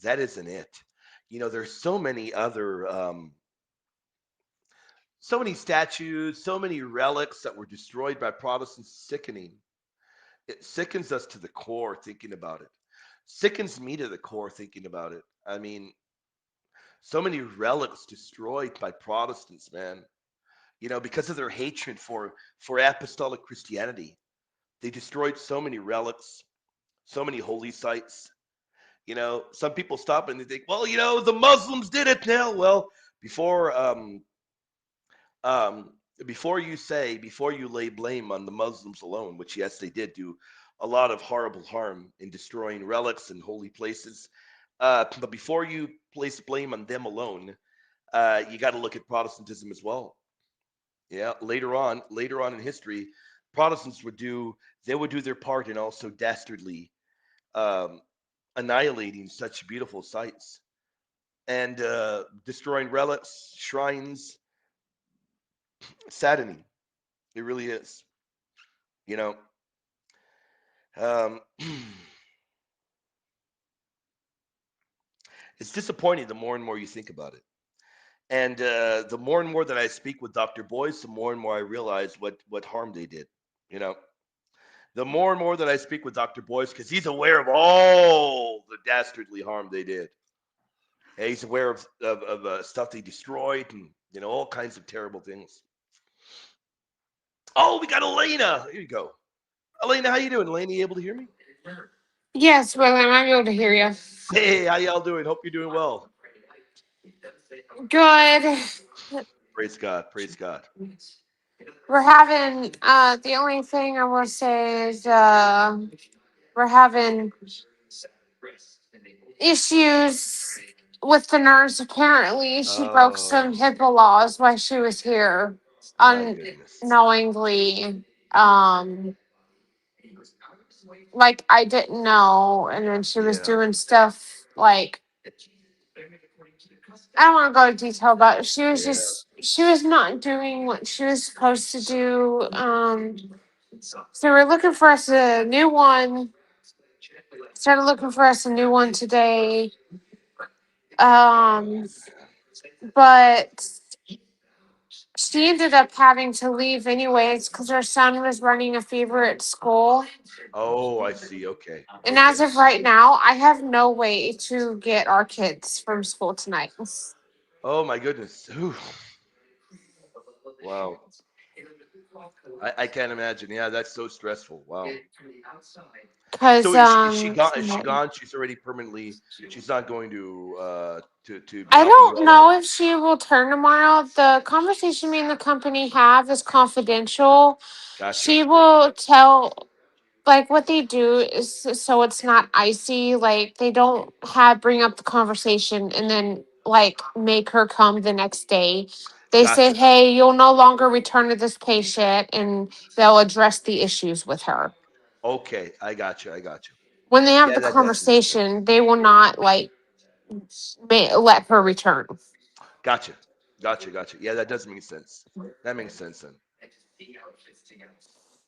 That isn't it. There's so many statues, so many relics that were destroyed by Protestants. Sickening. It sickens us to the core thinking about it. Sickens me to the core thinking about it. I mean, so many relics destroyed by Protestants, man. Because of their hatred for apostolic Christianity. They destroyed so many relics, so many holy sites. Some people stop and they think, well, the Muslims did it now. Well, before um, before you lay blame on the Muslims alone, which yes, they did do a lot of horrible harm in destroying relics and holy places. But before you place blame on them alone, you got to look at Protestantism as well. Yeah, later on in history, Protestants would do their part in also dastardly um, annihilating such beautiful sites and destroying relics, shrines. Saddening. It really is. You know, um, it's disappointing the more and more you think about it. And the more and more that I speak with Dr. Boyce, the more and more I realize what harm they did. You know, the more and more that I speak with Dr. Boyce, because he's aware of all the dastardly harm they did. And he's aware of stuff they destroyed and all kinds of terrible things. Oh, we got Elena. Here you go. Elena, how you doing? Elena, you able to hear me? Yes, William, I'm able to hear you. Hey, how y'all doing? Hope you're doing well. Good. Praise God. Praise God. We're having the only thing I will say is we're having issues with the nurse. Apparently she broke some Oh HIPAA laws while she was here my goodness. unknowingly. Um like I didn't know, and then she was Yeah. doing stuff like I don't want to go into detail, but Yeah. she was not doing what she was supposed to do. So we're looking for us a new one. Started looking for us a new one today. Oh Um, man. but she ended up having to leave anyways because her son was running a fever at school. Oh, I see. Okay. And as Okay. of right now, I have no way to get our kids from school tonight. Oh my goodness. Whew. Wow. I can't imagine. Yeah, that's so stressful. Wow. Because So is she gone? Is she gone? She's already permanently. She's not going to be I helping you don't all, or know if she will turn tomorrow. The conversation me and the company have is confidential. gotcha. She will tell, like, what they do is so it's not icy. Like, they don't have bring up the conversation and then, like, make her come the next day. They say, Gotcha. hey, you'll no longer return to this patient, and they'll address the issues with her. Okay, I gotcha. I gotcha. When they have Yeah, the that does make sense. conversation, they will not, like, let her return. Gotcha. Gotcha. Gotcha. Yeah, that does make sense. That makes sense then.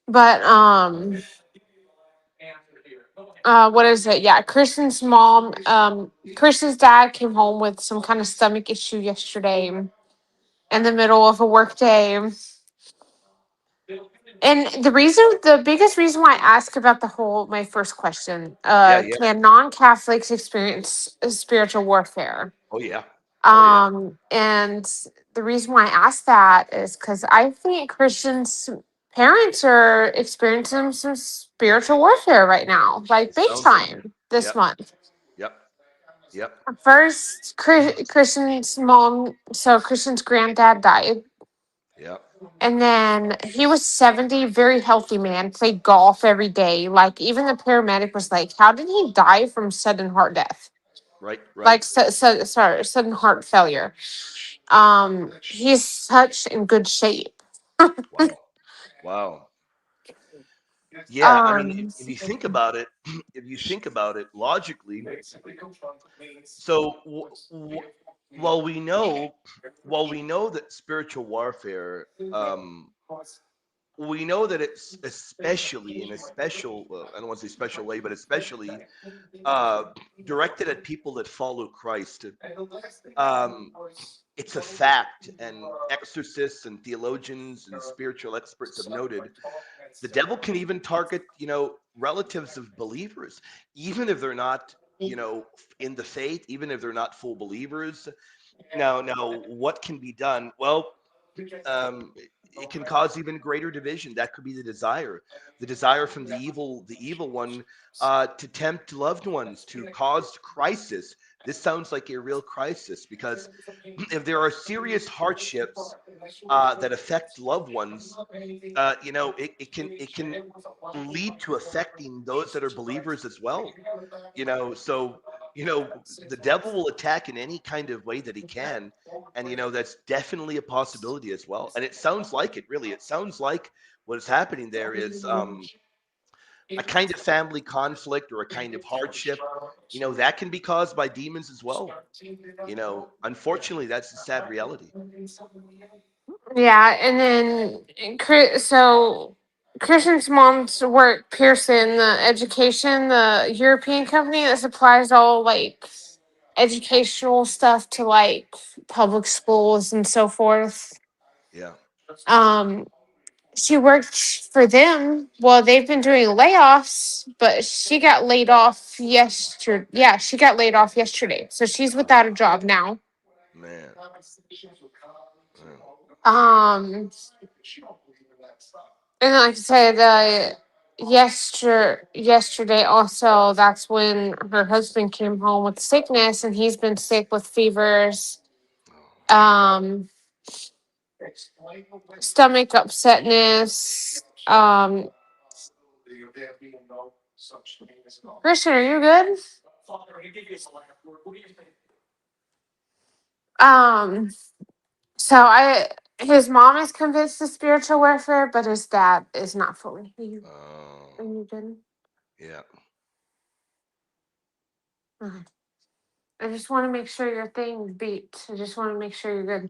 But What is it? Yeah, Christian's mom, Christian's dad came home with some kind of stomach issue yesterday in the middle of a work day. And the biggest reason why I ask about the whole, my first question, Yeah, yeah. can non-Catholics experience spiritual warfare? Oh yeah. Oh yeah. And the reason why I ask that is because I think Christians' parents are experiencing some spiritual warfare right now, like It big sounds like it. time this Yep. month. Yep. Yep. First, Christian's mom, so Christian's granddad died. Yep. And then he was 70, very healthy man, played golf every day. Like, even the paramedic was like, how did he die from sudden heart death? Right. Right. Like, sorry, sudden heart failure. He's such in good shape. Wow. Wow. Yeah. I mean, Um, if you think about it, if you think about it logically, so while we know, while we know that spiritual warfare, we know that it's especially in a special, I don't want to say special way, but especially uh, directed at people that follow Christ. Um, it's a fact, and exorcists and theologians and spiritual experts have noted the devil can even target, relatives of believers, even if they're not, in the faith, even if they're not full believers. Now, what can be done? Well, um, it can cause even greater division. That could be the desire from the evil one, to tempt loved ones, to cause crisis. This sounds like a real crisis because if there are serious hardships that affect loved ones, it can lead to affecting those that are believers as well. So the devil will attack in any kind of way that he can, and that's definitely a possibility as well. And it sounds like it, really. It sounds like what is happening there is a kind of family conflict or a kind of hardship. That can be caused by demons as well. Unfortunately, that's the sad reality. yeah, and then so Christian's mom's work, Pearson, the education, the European company that supplies all like educational stuff to like public schools and so forth. Yeah. Um, she worked for them. Well, they've been doing layoffs, but she got laid off yesterday. Yeah, she got laid off yesterday, so she's Oh, without a job now. man. Man. Um, and like I said, yesterday also, that's when her husband came home with sickness, and he's been sick with fevers, Oh. um, stomach upsetness. Christian, are you good? Um, so his mom is convinced of spiritual warfare, but his dad is not fully. Are Oh. you good? Yeah. Okay. I just want to make sure your thing beat. I just want to make sure you're good.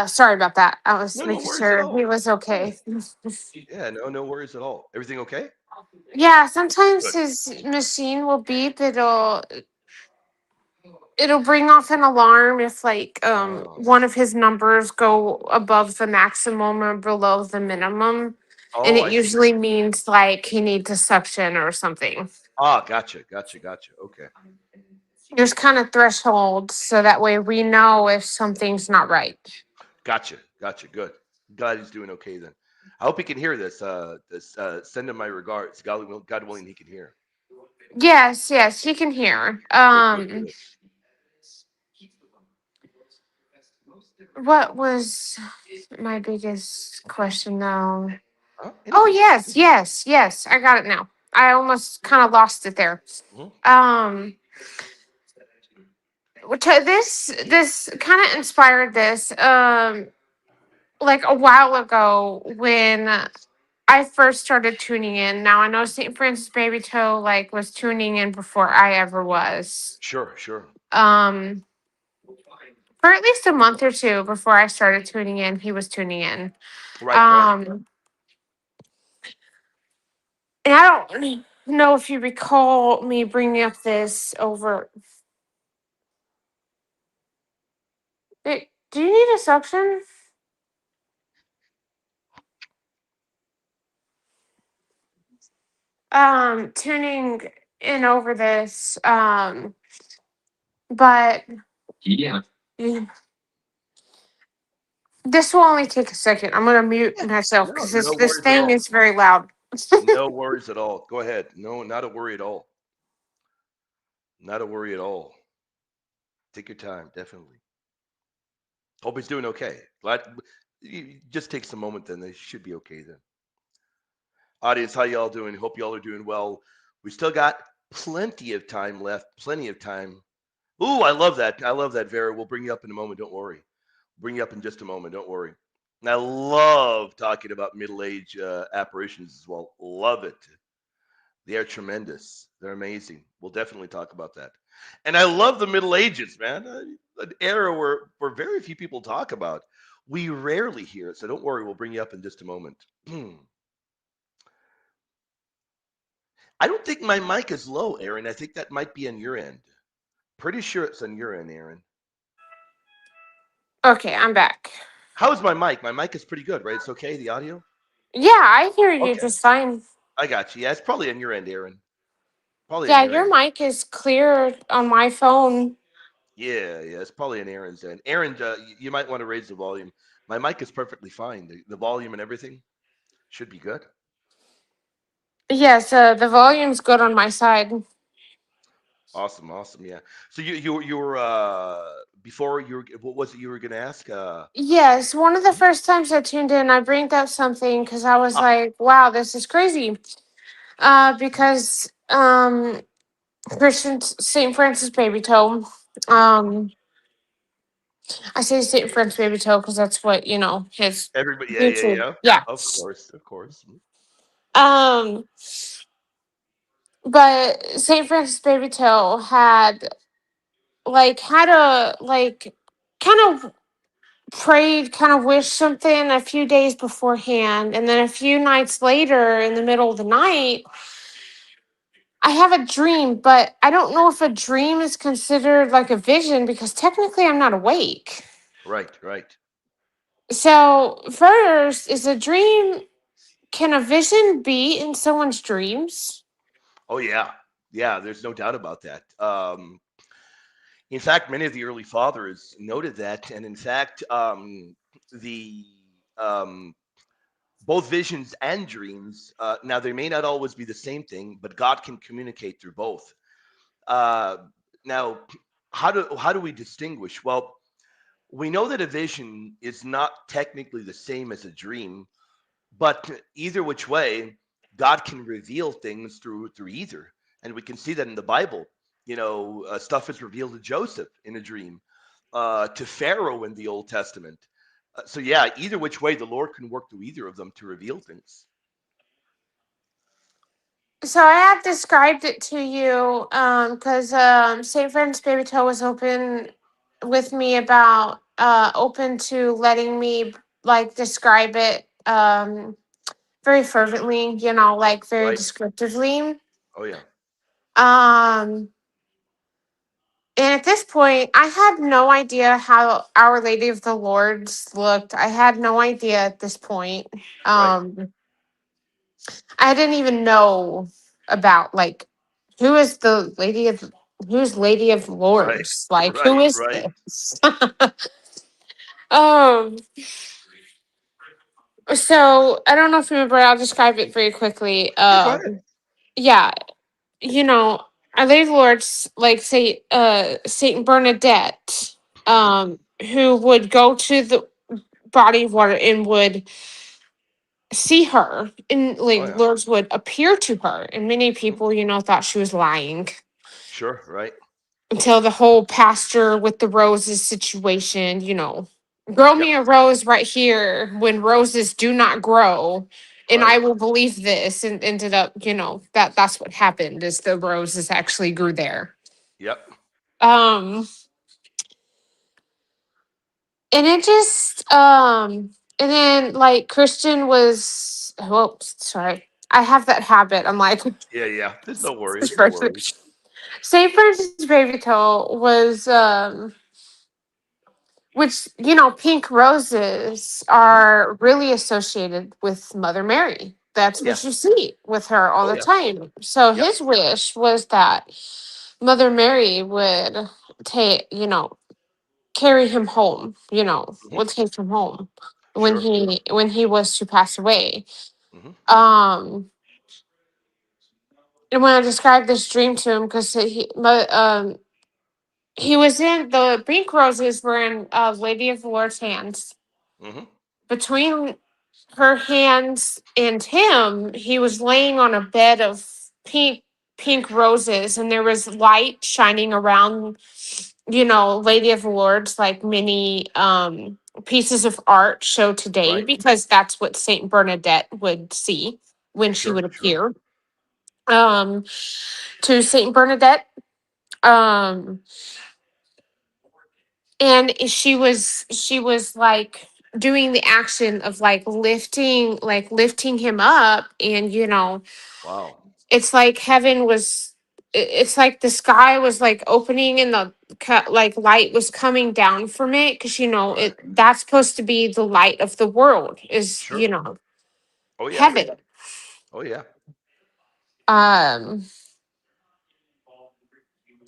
Sorry about that. I was No, no making worries at sure he all. was Yeah. okay. Yeah, no, no worries at all. Everything okay? Yeah, sometimes Good. his machine will beep. It'll bring off an alarm if like Oh. one of his numbers go above the maximum or below the minimum. And Oh, it I see. usually means like he needs a suction or something. Ah, gotcha, gotcha, gotcha. Okay. There's kind of thresholds so that way we know if something's not right. Gotcha, gotcha. Good. Glad he's doing okay then. I hope he can hear this. Send him my regards. God willing, he can hear. Yes, yes, he can hear. Good, good, good. What was my biggest question though? Oh Anything. yes, Anything. yes, yes. I got it now. I almost kind of lost it there. Mhm. Um this kind of inspired this like a while ago when I first started tuning in. Now I know St. Francis Baby Toe like was tuning in before I ever was. Sure, sure. Um for at least a month or two before I started tuning in, he was tuning in. Right, right. Um And I don't know if you recall me bringing up this over. Do you need a suction? Tuning in over this. But yeah. This will only take a second. I'm gonna mute Yeah, myself no, because no this worries at thing all. is very loud. No worries at all. Go ahead. No, not a worry at all. Not a worry at all. Take your time, definitely. Hope he's doing okay. Glad. Just take some moment, then they should be okay. Then, audience, how y'all doing? Hope y'all are doing well. We still got plenty of time left. Plenty of time. Ooh, I love that. I love that, Vera. We'll bring you up in a moment. Don't worry. Bring you up in just a moment. Don't worry. And I love talking about middle age apparitions as well. Love it. They are tremendous. They're amazing. We'll definitely talk about that. And I love the Middle Ages, man. An era where very few people talk about. We rarely hear it. So don't worry. We'll bring you up in just a moment. I don't think my mic is low, Aaron. I think that might be on your end. Pretty sure it's on your end, Aaron. Okay, I'm back. How's my mic? My mic is pretty good, right? It's okay, the audio? Yeah, I hear you Okay. just fine. I got you. Yeah, it's probably on your end, Aaron. Probably on Yeah, your your end. mic is clear on my phone. Yeah, it's probably on Aaron's end. Aaron, you might want to raise the volume. My mic is perfectly fine. The volume and everything should be good. Yes, the volume's good on my side. Awesome, awesome. Yeah. So you were before you were what was it you were gonna ask? Yes, one of the Mhm. first times I tuned in, I bring up something because I was Ah, like, "Wow, this is crazy." Because Christian Saint Francis Baby Toe, um, I say Saint Francis Baby Toe because that's what his everybody. Yeah, yeah, YouTube. yeah. Yeah. Of course, of course. Um, but Saint Francis Baby Toe had a kind of prayed, kind of wished something a few days beforehand, and then a few nights later, in the middle of the night, I have a dream, but I don't know if a dream is considered like a vision because technically I'm not awake. Right, right. So, first, is a dream, can a vision be in someone's dreams? Oh yeah, yeah. There's no doubt about that. In fact, many of the early fathers noted that, and in fact, the um, both visions and dreams. Now, they may not always be the same thing, but God can communicate through both. Uh, now, how do we distinguish? Well, we know that a vision is not technically the same as a dream, but either which way, God can reveal things through either, and we can see that in the Bible. Stuff is revealed to Joseph in a dream, to Pharaoh in the Old Testament. So yeah, either which way, the Lord can work through either of them to reveal things. So I had described it to you because St. Francis Baby Toe was open with me about open to letting me like describe it very fervently, like very Right? descriptively. Oh yeah. Um and at this point I had no idea how Our Lady of the Lords looked. I had no idea at this point. Right. Um I didn't even know about like who is the lady of who's Lady of Right. Lords? Like who Right. is Right. this? um so I don't know if you remember, I'll describe it very quickly. Yeah. Go ahead. Yeah, you know, Our Lady of the Lords, like say Saint Bernadette, Hmm. who would go to the body of water and would see her, and Oh like yeah. Lords would appear to her, and many Hmm. people thought she was lying Sure. Right. until the whole pastor with the roses situation, grow Yep. me a rose right here when roses do not grow, and Right. I will believe this, and ended up, that's what happened, is the roses actually grew there. Yep. um and it just and then like Christian was, oh sorry, I have that habit. I'm like, Yeah, yeah. There's no worries, no worries. St. Francis Baby Toe was, which, you know, pink roses Hmm. are really associated with Mother Mary. Oh That's yeah, what you see with her all oh the yeah. time. So Yep. his wish was that Mother Mary would take, you know, carry him home, you know, Hmm. would take him home Sure. when he was to pass away. Hmm. Um and when I described this dream to him, because he was in the pink roses were in Lady of the Lord's hands. Hmm. Between her hands and him, he was laying on a bed of pink roses, and there was light shining around, you know, Lady of the Lord's like many pieces of art show today, Right. because that's what Saint Bernadette would see when she Sure. would Sure. appear um to Saint Bernadette. Um and she was like doing the action of lifting him up, and you know, Wow. it's like heaven was it's like the sky was like opening, and the like light was coming down from it, because you know Right. it that's supposed to be the light of the world, is, Sure. you know, Oh yeah. heaven. Oh yeah. um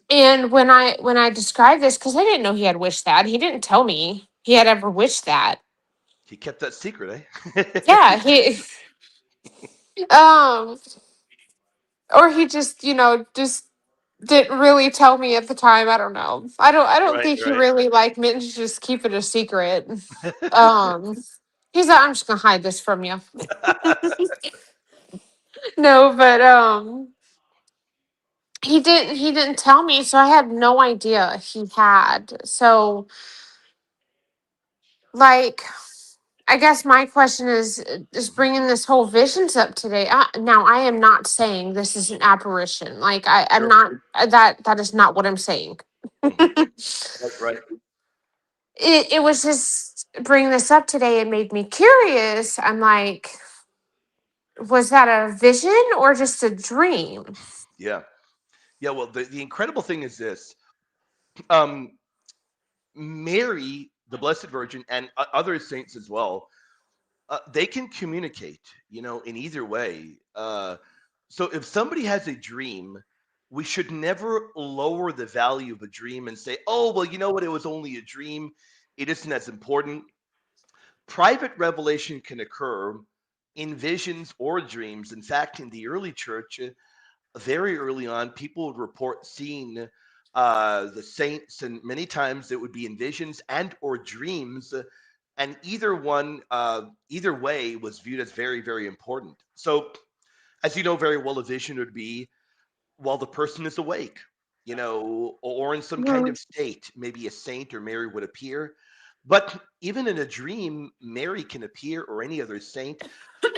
and when I described this, because I didn't know he had wished that, he didn't tell me he had ever wished that. He kept that secret, eh? Yeah, he um or he just, you know, just didn't really tell me at the time. I don't know. I don't Right. think he Right. really like meant to just keep it a secret. Um he's like, I'm just gonna hide this from you. No, but he didn't tell me, so I had no idea he had. So, like, I guess my question is Hmm. bringing this whole visions up today. Now, I am not saying this is an apparition. Like, I'm Sure. not, that is not what I'm saying. Hmm. Right. Right. It was just bringing this up today. It made me curious. I'm like, was that a vision or just a dream? Yeah. Yeah. Well, the incredible thing is this. Um, Mary, the Blessed Virgin, and other saints as well, they can communicate, you know, in either way. So if somebody has a dream, we should never lower the value of a dream and say, oh, well, you know what? It was only a dream. It isn't as important. Private revelation can occur in visions or dreams. In fact, in the early church, very early on, people would report seeing the saints, and many times it would be in visions and or dreams, and either way was viewed as very, very important. So, as you know very well, a vision would be while the person is awake, you know, or in some kind Mhm. of state. Maybe a saint or Mary would appear. But even in a dream, Mary can appear, or any other saint,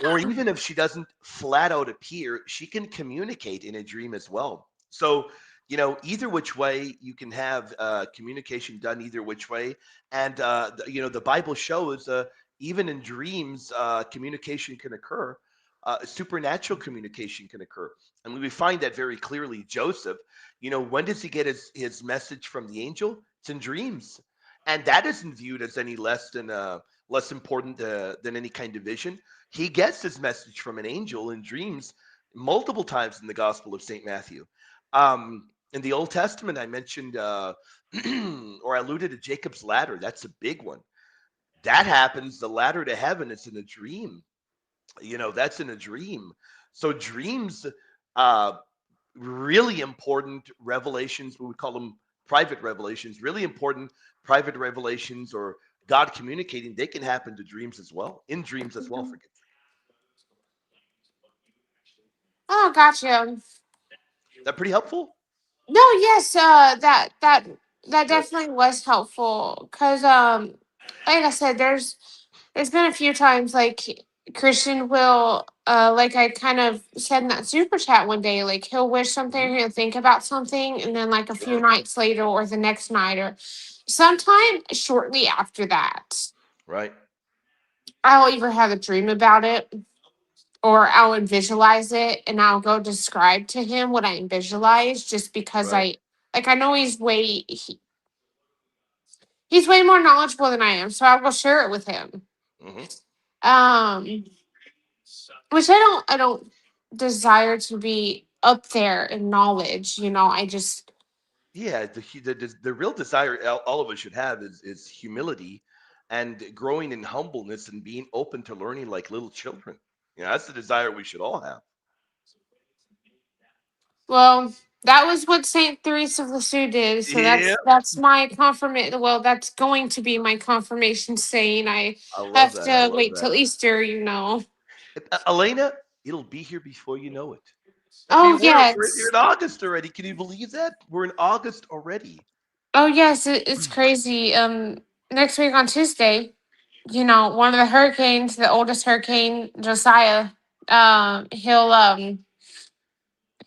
or even if she doesn't flat out appear, she can communicate in a dream as well. So, you know, either which way, you can have communication done either which way. And, you know, the Bible shows even in dreams, communication can occur. Supernatural communication can occur. I mean, we find that very clearly. Joseph, you know, when does he get his message from the angel? It's in dreams. And that isn't viewed as any less important than any kind of vision. He gets his message from an angel in dreams multiple times in the Gospel of St. Matthew. In the Old Testament, I mentioned or I alluded to Jacob's ladder. That's a big one. That happens. The ladder to heaven is in a dream. You know, that's in a dream. So dreams, uh, really important revelations. We would call them private revelations. Really important private revelations, or God communicating. They can happen to dreams as well. In dreams as well. Forget. Oh, gotcha. That pretty helpful? No, yes, that Good. definitely was helpful, because like I said, there's been a few times like Christian will like I kind of said in that super chat one day, like he'll wish Hmm. something, he'll think about something, and then like a few Sure. nights later or the next night or sometime shortly after that, Right. I'll either have a dream about it or I would visualize it and I'll go describe to him what I visualize just because Right. I know he's way more knowledgeable than I am, so I will share it with him. Hmm. Um which I don't desire to be up there in knowledge, I just Yeah, the real desire all of us should have is humility and growing in humbleness and being open to learning like little children. That's the desire we should all have. well, that was what Saint Therese of Lisieux did. So Yeah, that's my confirmation. Well, that's going to be my confirmation saying I I love have that. I to love wait that. till Easter. Elena, it'll be here before you know it. I mean, Oh we're here yes. in August already. Can you believe that? We're in August already. Oh yes, it's crazy. Next week on Tuesday, one of the hurricanes, the oldest hurricane, Josiah, um, he'll um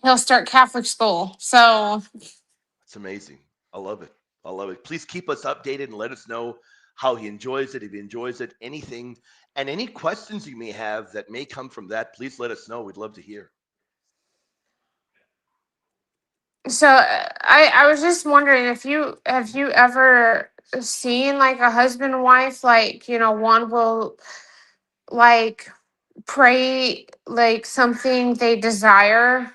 he'll start Catholic school. So It's amazing. I love it. I love it. Please keep us updated and let us know how he enjoys it, if he enjoys it, anything, and any questions you may have that may come from that. Please let us know. We'd love to hear. I was just wondering if you ever seen like a husband and wife, like one will like pray like something they desire,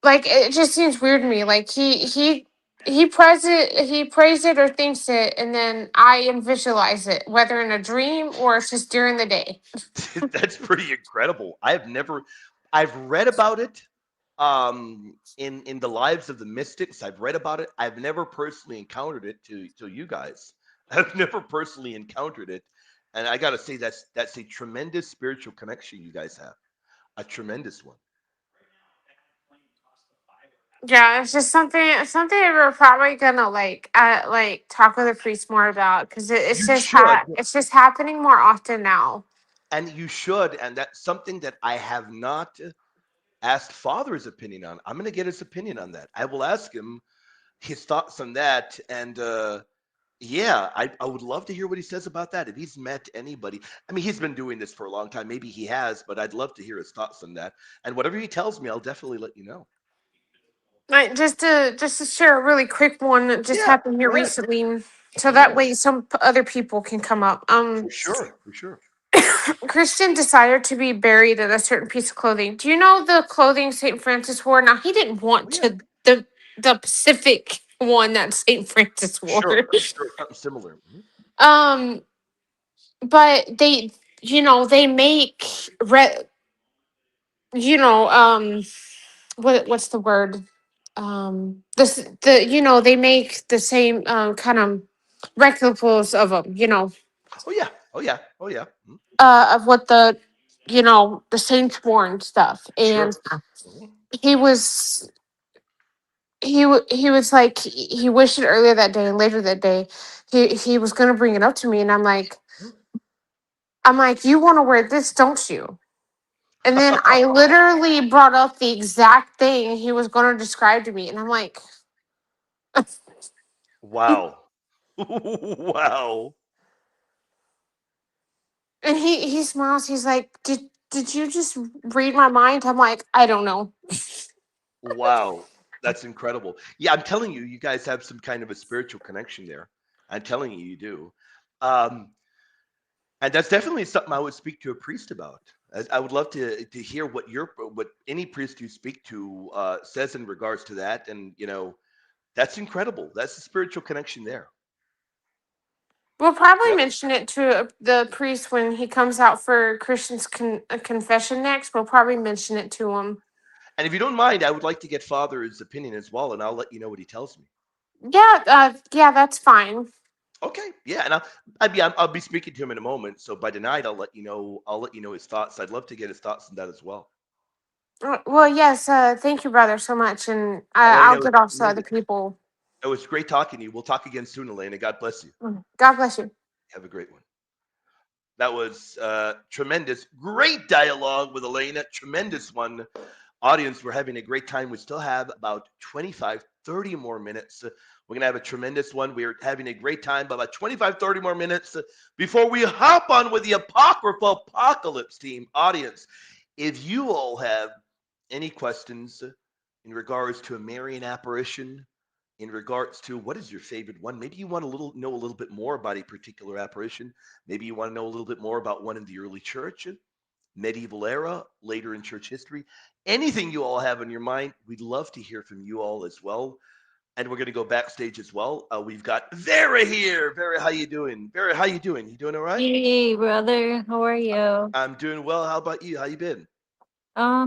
like it just seems weird to me, like he prays it or thinks it, and then I visualize it whether in a dream or it's just during the day. That's pretty incredible. I've read about it in the lives of the mystics. I've read about it. I've never personally encountered it to you guys. I've never personally encountered it. And I got to say that's a tremendous spiritual connection you guys have. A tremendous one. Yeah, it's just something we're probably gonna like talk with the priest more about because You should, it's just happening more often now. and you should, and that's something that I have not asked Father's opinion on. I'm going to get his opinion on that. I will ask him his thoughts on that, and yeah, I would love to hear what he says about that. If he's met anybody, I mean, he's been doing this for a long time. Maybe he has, but I'd love to hear his thoughts on that. And whatever he tells me, I'll definitely let you know. Like just to share a really quick one that just Yeah, happened here go ahead. recently, so Go that ahead. way some other people can come up. For sure. For sure. Christian decided to be buried in a certain piece of clothing. Do you know the clothing Saint Francis wore? Now he didn't Oh, want yeah. to the Pacific one that Saint Francis wore. Sure. Sure. Something similar. Mhm. um, but they make red. What's the word? They make the same kind of replicas of them. Oh, yeah. Oh, yeah. Oh, yeah. Mhm. Of what the saints wore and stuff, and Sure. Mhm. he was he was like he wished it earlier that day, and later that day he was gonna bring it up to me, and I'm like, you want to wear this, don't you? And then I literally brought up the exact thing he was going to describe to me, and I'm like, Wow. Wow. and he smiles. He's like, did you just read my mind? I'm like, I don't know. Wow, that's incredible. Yeah, I'm telling you, you guys have some kind of a spiritual connection there. I'm telling you, you do. Um, and that's definitely something I would speak to a priest about. I would love to hear what any priest you speak to says in regards to that. And that's incredible. That's a spiritual connection there. We'll probably Yep. mention it to the priest when he comes out for Christian's confession next. We'll probably mention it to him. And if you don't mind, I would like to get Father's opinion as well, and I'll let you know what he tells me. Yeah, that's fine. Okay, yeah, and I'll be speaking to him in a moment. So by tonight, I'll let you know. I'll let you know his thoughts. I'd love to get his thoughts on that as well. Well, yes, thank you, brother, so much, and Elena, I'll it was get also other tremendous. people. It was great talking to you. We'll talk again soon, Elena. God bless you. God bless you. Have a great one. That was tremendous. Great dialogue with Elena. Tremendous one. Audience, we're having a great time. We still have about 25, 30 more minutes. We're going to have a tremendous one. We're having a great time, but about 25, 30 more minutes before we hop on with the Apocryphal Apocalypse team. Audience, if you all have any questions in regards to a Marian apparition, in regards to what is your favorite one, maybe you want to know a little bit more about a particular apparition. Maybe you want to know a little bit more about one in the early church, medieval era, later in church history. Anything you all have on your mind, we'd love to hear from you all as well. And we're going to go backstage as well. We've got Vera here. Vera, how you doing? Vera, how you doing? You doing all right? Hey, brother, how are you? I'm doing well. How about you? How you been?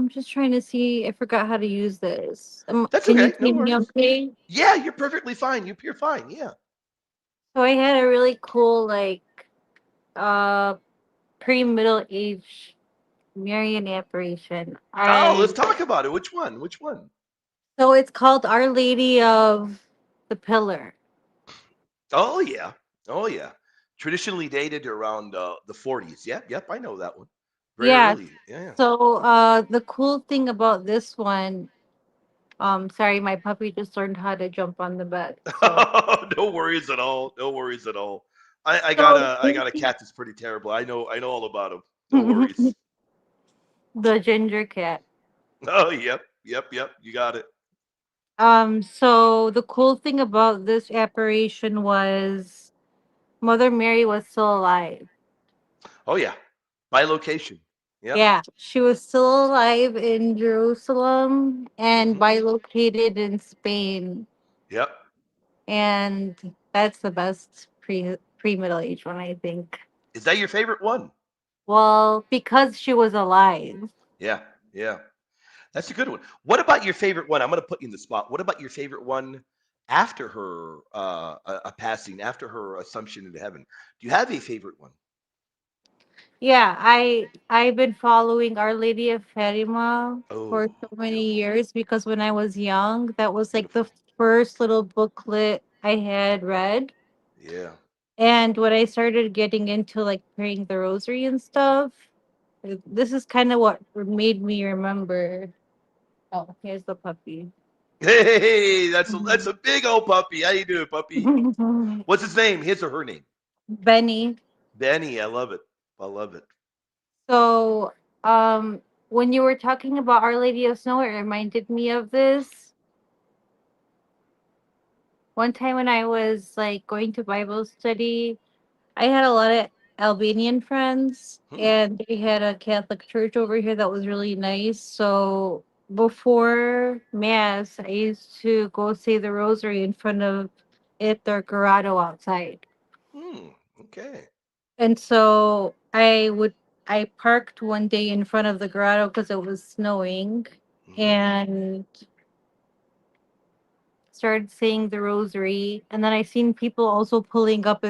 Just trying to see. I forgot how to use this. That's Can you okay. No see me worries. okay? Yeah, you're perfectly fine. You're fine. Yeah. So I had a really cool, like, uh, pre-middle age Marian apparition. Oh, let's I talk about it. Which one? Which one? So it's called Our Lady of the Pillar. Oh yeah. Oh yeah. Traditionally dated around the 40s. Yep. Yep. I know that one. Very Yeah. early. Yeah. So the cool thing about this one, sorry, my puppy just learned how to jump on the bed. So No worries at all. No worries at all. so I got a cat that's pretty terrible. I know all about him. No worries. the ginger cat. Oh yep, yep, yep. You got it. So the cool thing about this apparition was Mother Mary was still alive. Oh yeah. By location. Yep. Yeah, she was still alive in Jerusalem and Hmm. bilocated in Spain. Yep. And that's the best pre middle age one, I think. Is that your favorite one? Well, because she was alive. Yeah. Yeah. That's a good one. What about your favorite one? I'm going to put you in the spot. What about your favorite one after her a passing, after her assumption into heaven? Do you have a favorite one? Yeah, I've been following Our Lady of Fatima for Oh, so many beautiful. years because when I was young, that was like the Beautiful. first little booklet I had read. Yeah. And when I started getting into like praying the rosary and stuff, this is kind of what made me remember. Oh, here's the puppy. Hey, that's a big old puppy. How you doing, puppy? Benny. What's his name? His or her name? Benny. I love it. I love it. So, when you were talking about Our Lady of Snow, it reminded me of this. One time when I was like going to Bible study, I had a lot of Albanian friends, Hmm. and they had a Catholic church over here that was really nice. So before Mass, I used to go say the rosary in front of it, their grotto outside. Hmm. Okay. And so I parked one day in front of the grotto because it was snowing Hmm. and started saying the rosary. And then I seen people also pulling up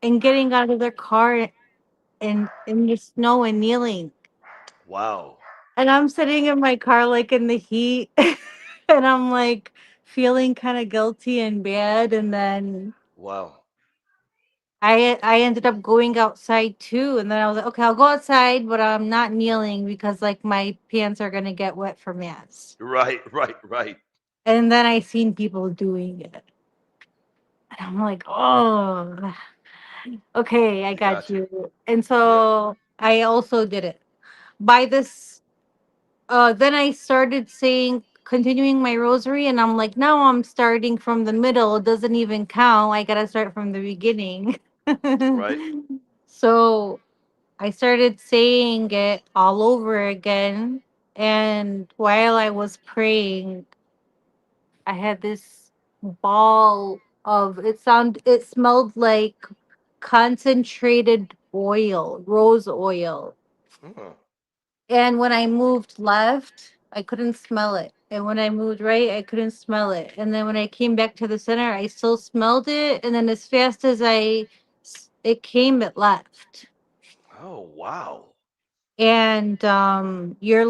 and getting out of their car and in the snow and kneeling. Wow. And I'm sitting in my car like in the heat and I'm like feeling kind of guilty and bad. And then Wow. I ended up going outside too, and then I was like, okay, I'll go outside, but I'm not kneeling because like my pants are gonna get wet from mass. Right. Right. Right. And then I seen people doing it, and I'm like, oh, okay, I I got got you. you. And Yep. so I also did it. By this, then I started saying, continuing my rosary, and I'm like, now I'm starting from the middle. It doesn't even count. I gotta start from the beginning. Right. So I started saying it all over again. And while I was praying, I had this ball of it smelled like concentrated oil, rose oil. Huh. And when I moved left, I couldn't smell it. And when I moved right, I couldn't smell it. And then when I came back to the center, I still smelled it. And then as fast as it came, it left. Oh wow. And your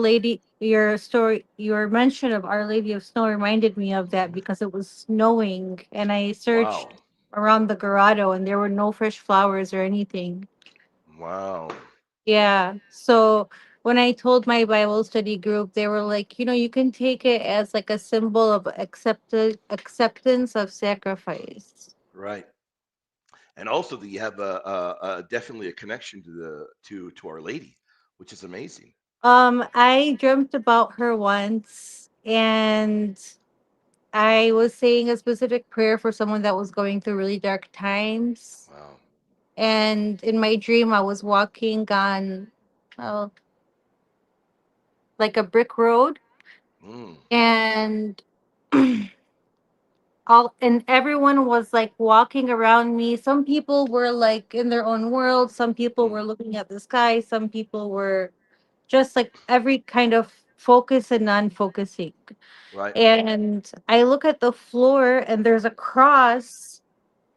mention of Our Lady of Snow reminded me of that Hmm. because it was snowing and I Wow. searched around the grotto and there were no fresh flowers or anything. Wow. Yeah. So when I told my Bible study group, they were like, you can take it as like a symbol of acceptance of sacrifice. Right. And also that you have a definitely a connection to the to Our Lady, which is amazing. I dreamt about her once, and I was saying a specific prayer for someone that was going through really dark times. Wow. And in my dream, I was walking on, well, like a brick road, Mm, and all and everyone was like walking around me. Some people were like in their own world. Some people mm, were looking at the sky. Some people were just like every kind of focus and non-focusing. right. And I look at the floor, and there's a cross,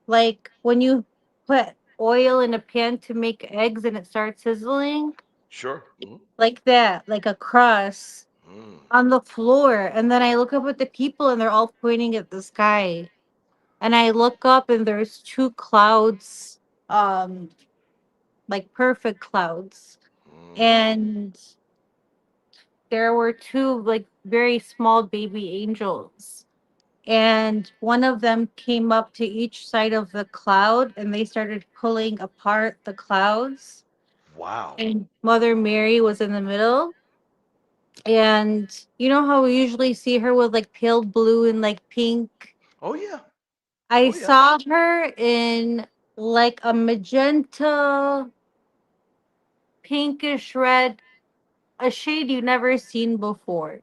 like when you put oil in a pan to make eggs and it starts sizzling, Sure. Mm, like that, like a cross mm. on the floor. And then I look up at the people, and they're all pointing at the sky. And I look up, and there's two clouds, um, like perfect clouds. Mm. And there were two like very small baby angels. And one of them came up to each side of the cloud, and they started pulling apart the clouds. Wow. And Mother Mary was in the middle. And you know how we usually see her with like pale blue and like pink? Oh yeah. I Oh yeah. saw her in like a magenta, pinkish red, a shade you've never seen before.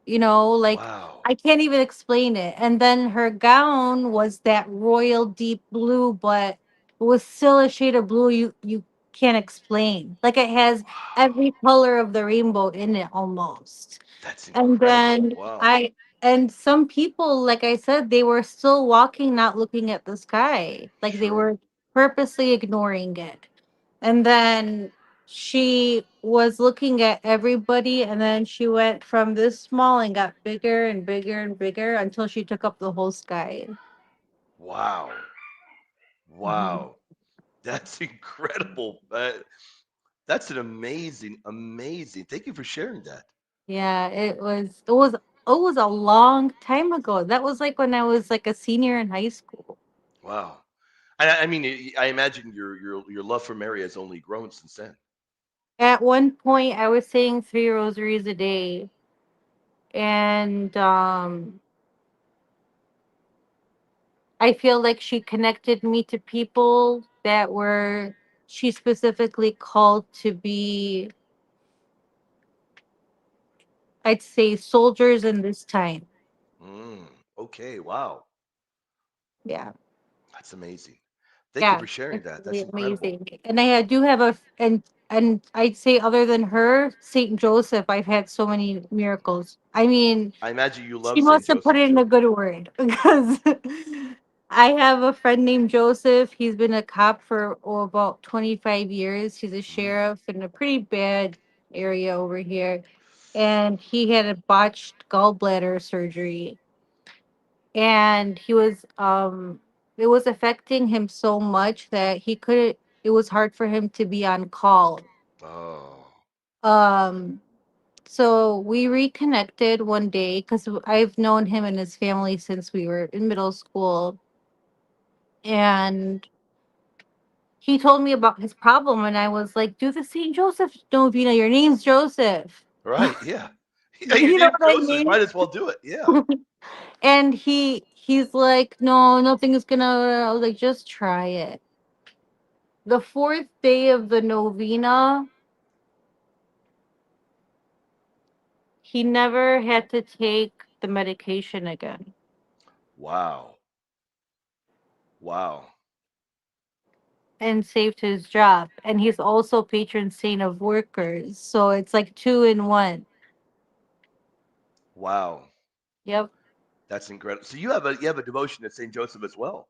Like Wow. I can't even explain it. And then her gown was that royal deep blue, but it was still a shade of blue you can't explain. Like it has every Wow. color of the rainbow in it almost. That's And incredible. then Wow. I and some people, like I said, they were still walking, not looking at the sky. Like they Sure. were purposely ignoring it. And then she was looking at everybody, and then she went from this small and got bigger and bigger and bigger until she took up the whole sky. Wow. Mhm. Wow. That's incredible. That's an amazing, amazing. Thank you for sharing that. Yeah, it was a long time ago. That was like when I was like a senior in high school. Wow. I mean, I imagine your love for Mary has only grown since then. At one point I was saying 3 rosaries a day, and I feel like she connected me to people that were she specifically called to be, I'd say, soldiers in this time. Mm, okay. Wow. Yeah. That's amazing. Thank you Yeah. for sharing It's that. really That's incredible. amazing. And I do have and I'd say other than her, Saint Joseph, I've had so many miracles. I mean, I imagine you she love Saint must have put Joseph in a too. good word because I have a friend named Joseph. He's been a cop for about 25 years. He's a Mm, sheriff in a pretty bad area over here. And he had a botched gallbladder surgery. And it was affecting him so much that he couldn't it was hard for him to be on call. oh. Um so we reconnected one day because I've known him and his family since we were in middle school. And he told me about his problem, and I was like, "Do the St. Joseph novena. Your name's Joseph." Right. Yeah. Yeah. Your You know name's what I Joseph. mean? Might as well do it. Yeah. And he's like, "No, nothing is gonna." I was like, "Just try it." The fourth day of the novena, he never had to take the medication again, Wow. Wow. and saved his job. And he's also patron saint of workers, so it's like two in one. Wow. Yep. That's incredible. So you have a devotion to Saint Joseph as well.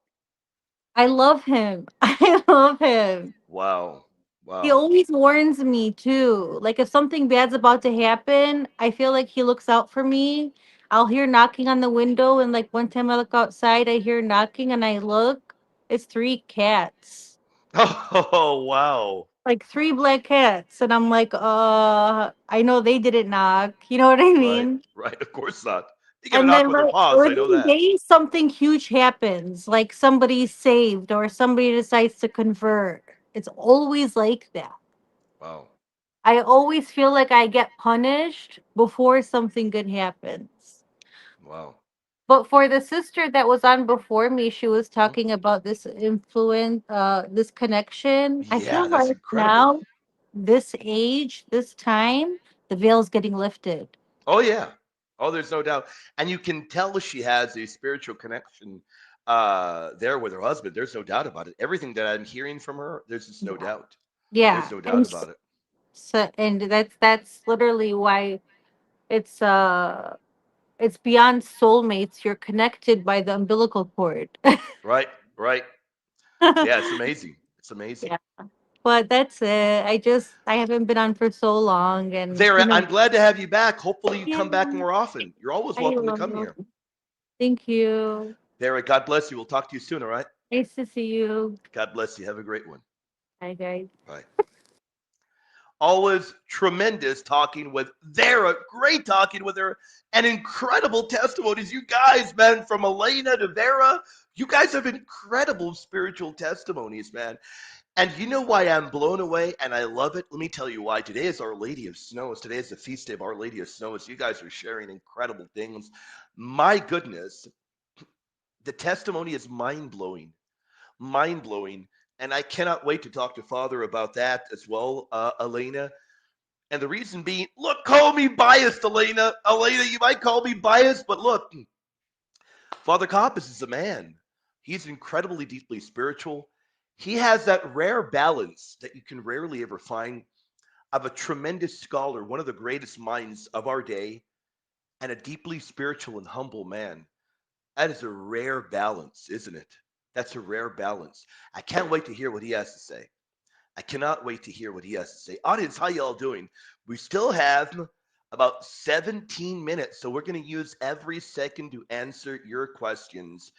I love him. I love him. Wow. He Wow. always warns me too. Like if something bad's about to happen, I feel like he looks out for me. I'll hear knocking on the window, and like one time I look outside, I hear knocking, and I look. It's three cats. Oh wow. like three black cats, and I'm like, I know they didn't knock. You know what I Right, mean? right. Of course not. They gotta And knock then with their right paws. I know within that. days, something huge happens, like somebody's saved or somebody decides to convert. It's always like that. Wow, I always feel like I get punished before something good happens. wow. But for the sister that was on before me, she was Mhm. talking about this influence, this connection. I Yeah, feel that's like incredible. now, this age, this time, the veil's getting lifted. Oh yeah. Oh, there's no doubt. And you can tell she has a spiritual connection there with her husband. There's no doubt about it. Everything that I'm hearing from her, there's just no Yeah. doubt. Yeah. There's no doubt And about it. so, and that's literally why it's uh it's beyond soulmates. You're connected by the umbilical cord. Right, right. Yeah, it's amazing. It's amazing. Yeah. But that's it. I haven't been on for so long, and Vera, I'm glad to have you back. Hopefully you yeah, come back more often. You're always I welcome to come will. here. Thank you. Vera, God bless you. We'll talk to you soon, all right? Nice to see you. God bless you. Have a great one. Bye, guys. Bye. Always tremendous talking with Vera. Great talking with her. And incredible testimonies. You guys, man, from Elena to Vera, you guys have incredible spiritual testimonies, man. And you know why I'm blown away and I love it? Let me tell you why. Today is Our Lady of Snows. Today is the feast day of Our Lady of Snows. You guys are sharing incredible things. My goodness, the testimony is mind blowing. Mind blowing. And I cannot wait to talk to Father about that as well, Elena. And the reason being, look, call me biased, Elena. Elena, you might call me biased, but look, Father Coppice is a man. He's incredibly deeply spiritual. He has that rare balance that you can rarely ever find of a tremendous scholar, one of the greatest minds of our day, and a deeply spiritual and humble man. That is a rare balance, isn't it? That's a rare balance. I can't wait to hear what he has to say. I cannot wait to hear what he has to say. Audience, how y'all doing? We still have about 17 minutes, so we're going to use every second to answer your questions.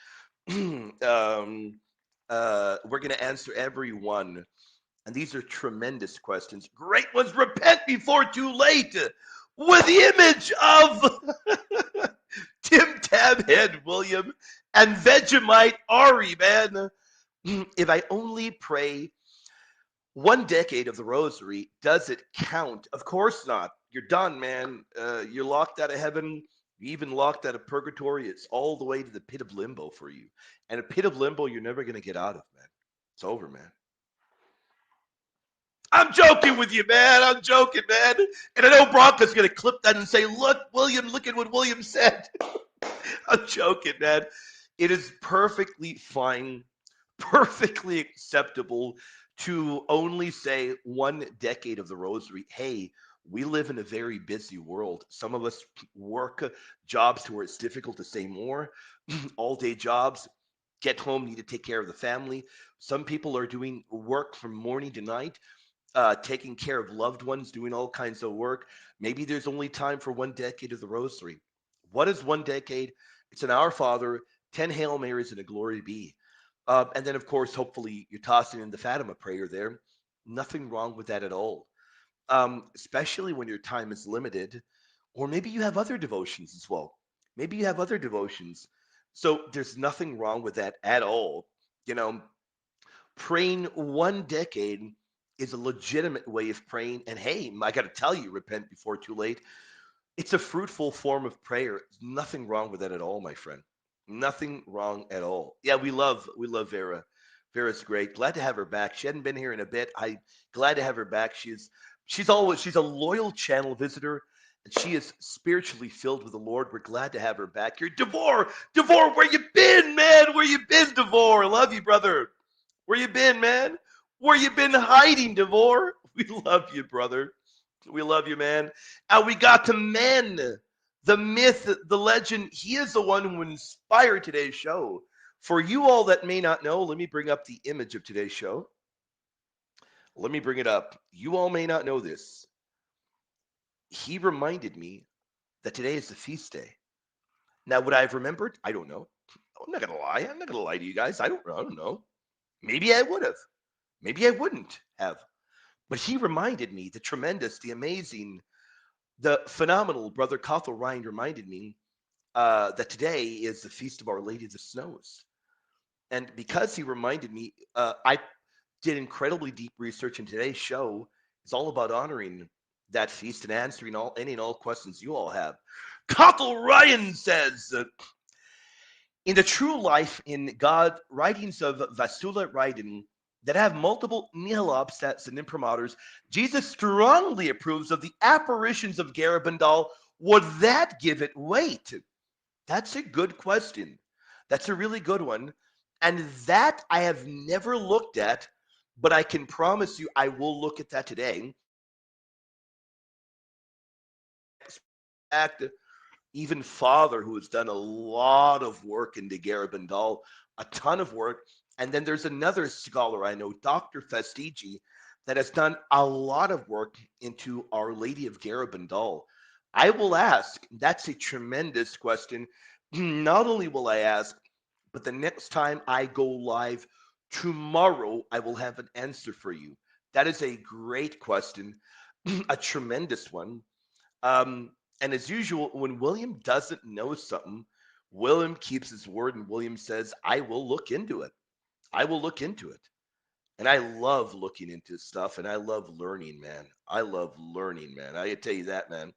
We're going to answer every one. And these are tremendous questions. Great ones. Repent before too late. With the image of Tim Tabhead William and Vegemite Ari, man. If I only pray one decade of the rosary, does it count? Of course not. You're done, man. You're locked out of heaven. You even locked out of purgatory. It's all the way to the pit of limbo for you. And a pit of limbo you're never going to get out of, man. It's over, man. I'm joking with you, man. I'm joking, man. And I know Bronco's going to clip that and say, look, William, look at what William said. I'm joking, man. It is perfectly fine, perfectly acceptable to only say one decade of the rosary. Hey, we live in a very busy world. Some of us work jobs to where it's difficult to say more, all day jobs. Get home, need to take care of the family. Some people are doing work from morning to night, taking care of loved ones, doing all kinds of work. Maybe there's only time for one decade of the rosary. What is one decade? It's an Our Father, 10 Hail Marys, and a Glory Be. And then, of course, hopefully you're tossing in the Fatima prayer there. Nothing wrong with that at all, especially when your time is limited. Or maybe you have other devotions as well. Maybe you have other devotions. So there's nothing wrong with that at all. You know, praying one decade is a legitimate way of praying. And hey, I got to tell you, repent before too late. It's a fruitful form of prayer. There's nothing wrong with that at all, my friend. Nothing wrong at all. Yeah, we love Vera. Vera's great. Glad to have her back. She hadn't been here in a bit. I glad to have her back. She's a loyal channel visitor, and she is spiritually filled with the Lord. We're glad to have her back here. Devore, where you been, man? Where you been, Devore? Love you, brother. Where you been, man? Where you been hiding, Devore? We love you, brother. We love you, man. And we got to Men, the myth, the legend. He is the one who inspired today's show. For you all that may not know, let me bring up the image of today's show. Let me bring it up. You all may not know this. He reminded me that today is the feast day. Now, would I have remembered? I don't know. I'm not gonna lie. I'm not gonna lie to you guys. I don't know. Maybe I would have. Maybe I wouldn't have. But he reminded me, the tremendous, the amazing, the phenomenal brother Cathal Ryan reminded me that today is the feast of Our Lady of the Snows. And because he reminded me, I did incredibly deep research, and today's show is all about honoring that feast and answering any and all questions you all have. Cathal Ryan says, in the true life in God writings of Vasula Raiden that have multiple nihilobstats and imprimatories, Jesus strongly approves of the apparitions of Garabandal. Would that give it weight? That's a good question. That's a really good one. And that I have never looked at, but I can promise you I will look at that today. Fact, even Father, who has done a lot of work into Garabandal, a ton of work. And then there's another scholar I know, Dr. Fastigi, that has done a lot of work into Our Lady of Garabandal. I will ask, that's a tremendous question. Not only will I ask, but the next time I go live tomorrow, I will have an answer for you. That is a great question, a tremendous one. And as usual, when William doesn't know something, William keeps his word and William says, I will look into it. I will look into it. And I love looking into stuff and I love learning, man. I love learning, man. I tell you that, man.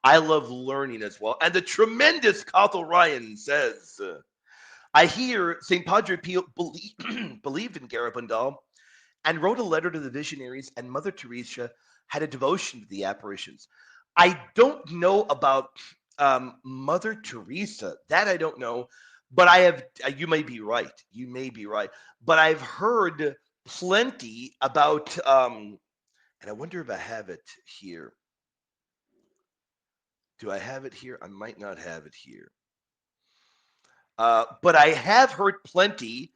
I love learning as well. And the tremendous Cathal Ryan says, I hear St. Padre Pio believed in Garabandal and wrote a letter to the visionaries, and Mother Teresa had a devotion to the apparitions. I don't know about Mother Teresa. That I don't know. But I have, you may be right. You may be right. But I've heard plenty about, and I wonder if I have it here. Do I have it here? I might not have it here. But I have heard plenty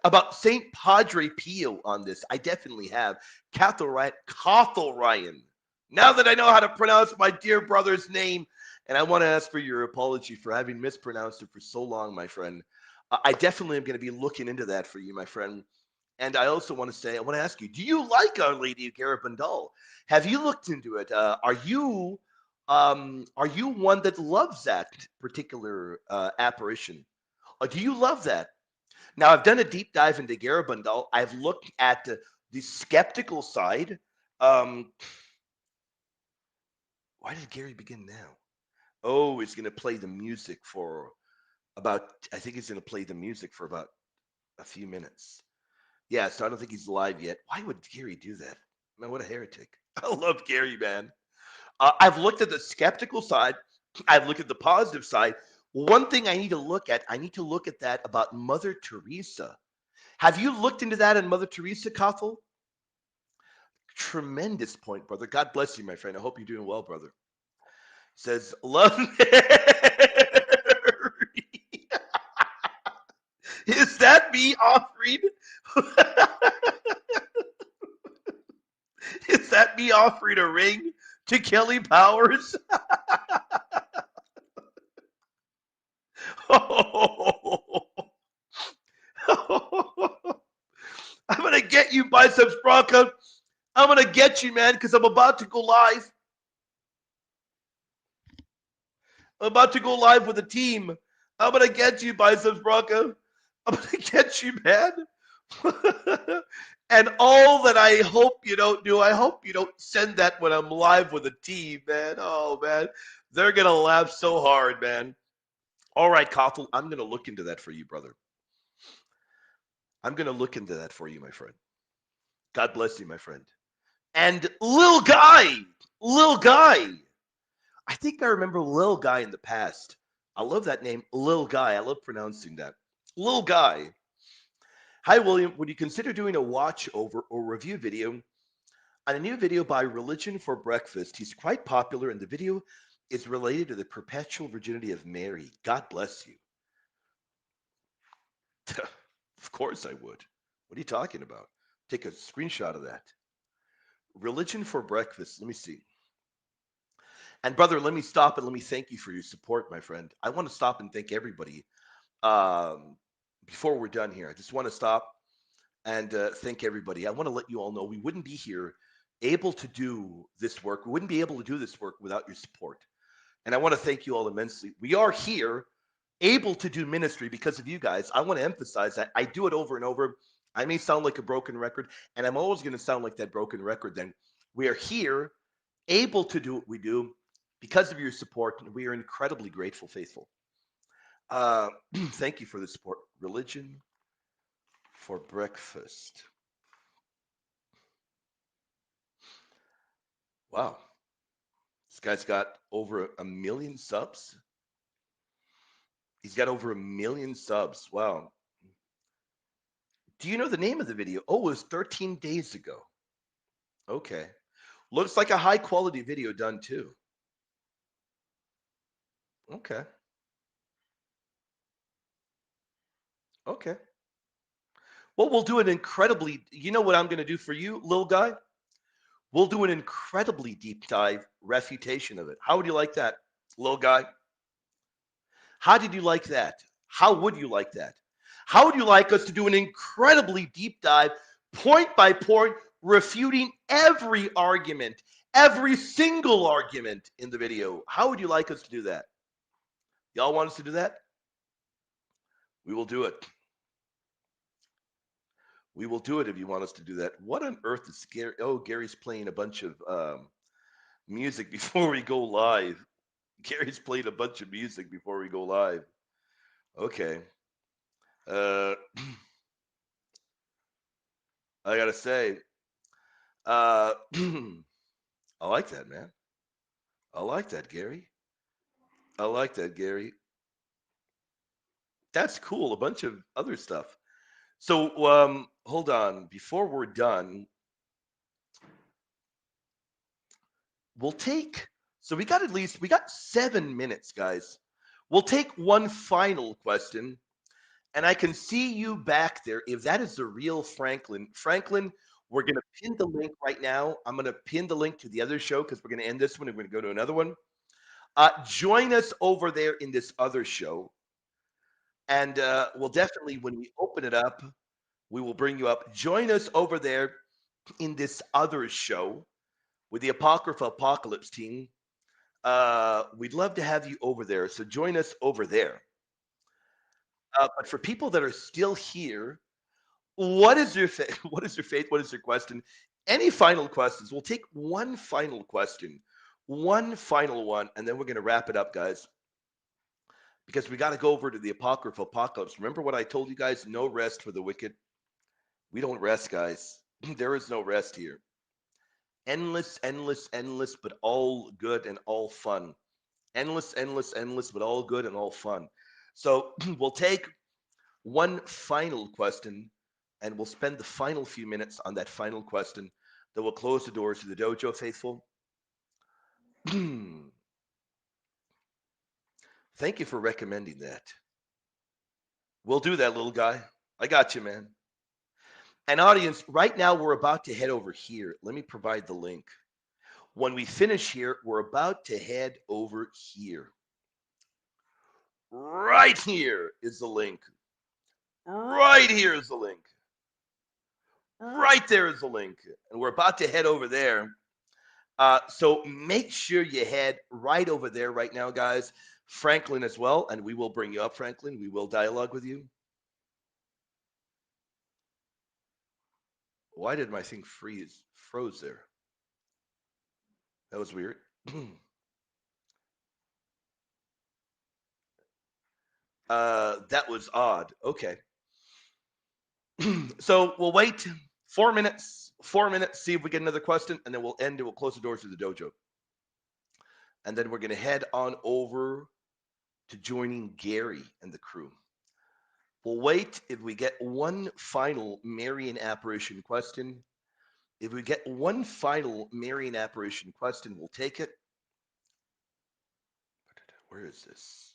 about St. Padre Pio on this. I definitely have. Cathal Ryan. Cathal Ryan. Now that I know how to pronounce my dear brother's name, and I want to ask for your apology for having mispronounced it for so long, my friend. I definitely am going to be looking into that for you, my friend. And I also want to say, I want to ask you, do you like Our Lady of Garabandal? Have you looked into it? Are you one that loves that particular apparition? Or do you love that? Now, I've done a deep dive into Garabandal. I've looked at the skeptical side. Um, why did Gary begin now? Oh, he's going to play the music for about, I think he's going to play the music for about a few minutes. Yeah, so I don't think he's live yet. Why would Gary do that? Man, what a heretic. I love Gary, man. I've looked at the skeptical side. I've looked at the positive side. One thing I need to look at that about Mother Teresa. Have you looked into that in Mother Teresa, Cathal? Tremendous point, brother. God bless you, my friend. I hope you're doing well, brother. Says, love Mary. Is that me offering? Is that me offering a ring to Kelly Powers? I'm gonna get you, biceps Bronco. I'm gonna get you, man, because I'm about to go live. I'm about to go live with a team. I'm gonna get you, biceps Bronco. I'm gonna get you, man. And all that I hope you don't do, I hope you don't send that when I'm live with a team, man. Oh man, they're gonna laugh so hard, man. All right, Koffel, I'm gonna look into that for you, brother. I'm gonna look into that for you, my friend. God bless you, my friend. And Lil Guy. I think I remember Lil Guy in the past. I love that name, Lil Guy. I love pronouncing that. Lil Guy. Hi, William. Would you consider doing a watch over or review video on a new video by Religion for Breakfast? He's quite popular, and the video is related to the perpetual virginity of Mary. God bless you. Of course I would. What are you talking about? Take a screenshot of that. Religion for Breakfast. Let me see. And brother, let me stop and let me thank you for your support, my friend. I want to stop and thank everybody. Um, Before we're done here, I just want to stop and thank everybody. I want to let you all know we wouldn't be here able to do this work. We wouldn't be able to do this work without your support. And I want to thank you all immensely. We are here able to do ministry because of you guys. I want to emphasize that. I do it over and over. I may sound like a broken record, and I'm always going to sound like that broken record. Then we are here able to do what we do because of your support. And we are incredibly grateful, faithful. Uh, Thank you for the support. Religion for breakfast. Wow. This guy's got over a million subs. He's got over a million subs. Wow. Do you know the name of the video? Oh, it was 13 days ago. Okay. Looks like a high quality video done too. Okay. Okay. Well, we'll do an incredibly, you know what I'm going to do for you, little guy? We'll do an incredibly deep dive refutation of it. How would you like that, little guy? How did you like that? How would you like that? How would you like us to do an incredibly deep dive, point by point, refuting every argument, every single argument in the video? How would you like us to do that? Y'all want us to do that? We will do it. We will do it if you want us to do that. What on earth is Gary? Oh, Gary's playing a bunch of music before we go live. Gary's playing a bunch of music before we go live. Okay. Uh, I gotta say, uh, I like that, man. I like that, Gary. I like that, Gary. That's cool. A bunch of other stuff. So, hold on. Before we're done, we'll take. So we got at least we got 7 minutes, guys. We'll take one final question, and I can see you back there. If that is the real Franklin, Franklin, we're gonna pin the link right now. I'm gonna pin the link to the other show because we're gonna end this one and we're gonna go to another one. Join us over there in this other show. And we'll definitely, when we open it up, we will bring you up. Join us over there in this other show with the Apocrypha Apocalypse team. We'd love to have you over there. So join us over there. But for people that are still here, what is your what is your faith? What is your question? Any final questions? We'll take one final question, one final one, and then we're going to wrap it up, guys. Because we got to go over to the Apocrypha Apocalypse. Remember what I told you guys? No rest for the wicked. We don't rest, guys. There is no rest here. Endless, endless, endless, but all good and all fun. Endless, endless, endless, but all good and all fun. So we'll take one final question and we'll spend the final few minutes on that final question. Then we'll close the doors to the dojo, faithful. Thank you for recommending that. We'll do that, little guy. I got you, man. And audience, right now we're about to head over here. Let me provide the link. When we finish here, we're about to head over here. Right here is the link. Right here is the link. Right there is the link. And we're about to head over there. So make sure you head right over there right now, guys. Franklin as well. And we will bring you up, Franklin. We will dialogue with you. Why did my thing froze there? That was weird. That was odd. Okay. So we'll wait 4 minutes, 4 minutes, see if we get another question, and then we'll end it. We'll close the doors to the dojo. And then we're going to head on over to joining Gary and the crew. We'll wait if we get one final Marian Apparition question. If we get one final Marian Apparition question, we'll take it. Where is this?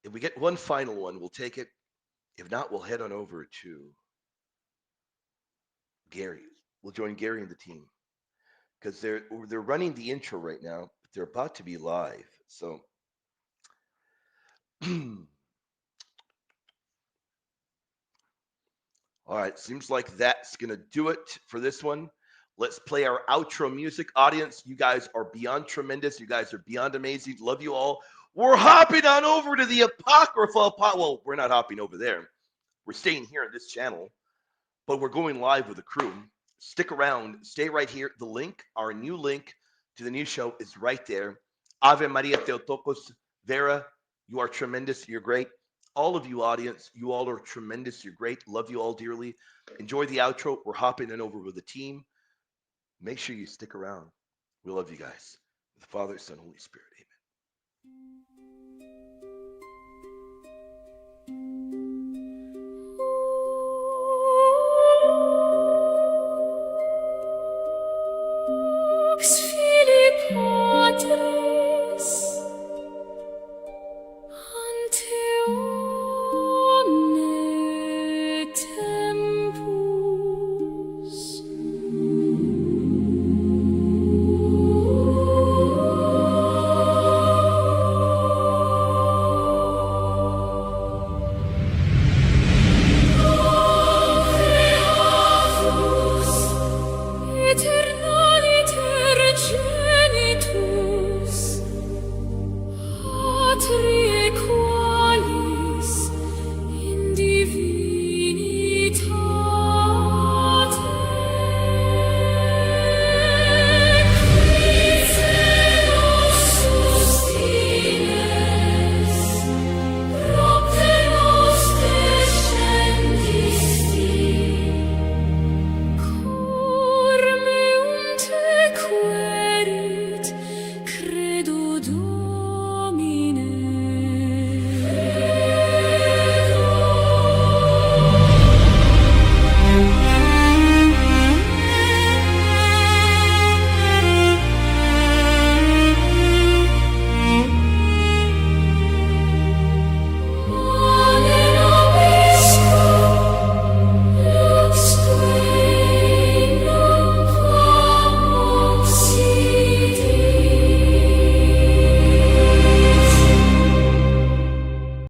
If we get one final one, we'll take it. If not, we'll head on over to Gary. We'll join Gary and the team because they're running the intro right now. But they're about to be live. So All right, seems like that's going to do it for this one. Let's play our outro music. Audience, you guys are beyond tremendous. You guys are beyond amazing. Love you all. We're hopping on over to the Apocrypha. Well, we're not hopping over there. We're staying here on this channel, but we're going live with the crew. Stick around. Stay right here. The link, our new link to the new show is right there. Ave Maria Theotokos. Vera, you are tremendous. You're great. All of you, audience, you all are tremendous. You're great. Love you all dearly. Enjoy the outro. We're hopping in over with the team. Make sure you stick around. We love you guys. The Father, Son, Holy Spirit.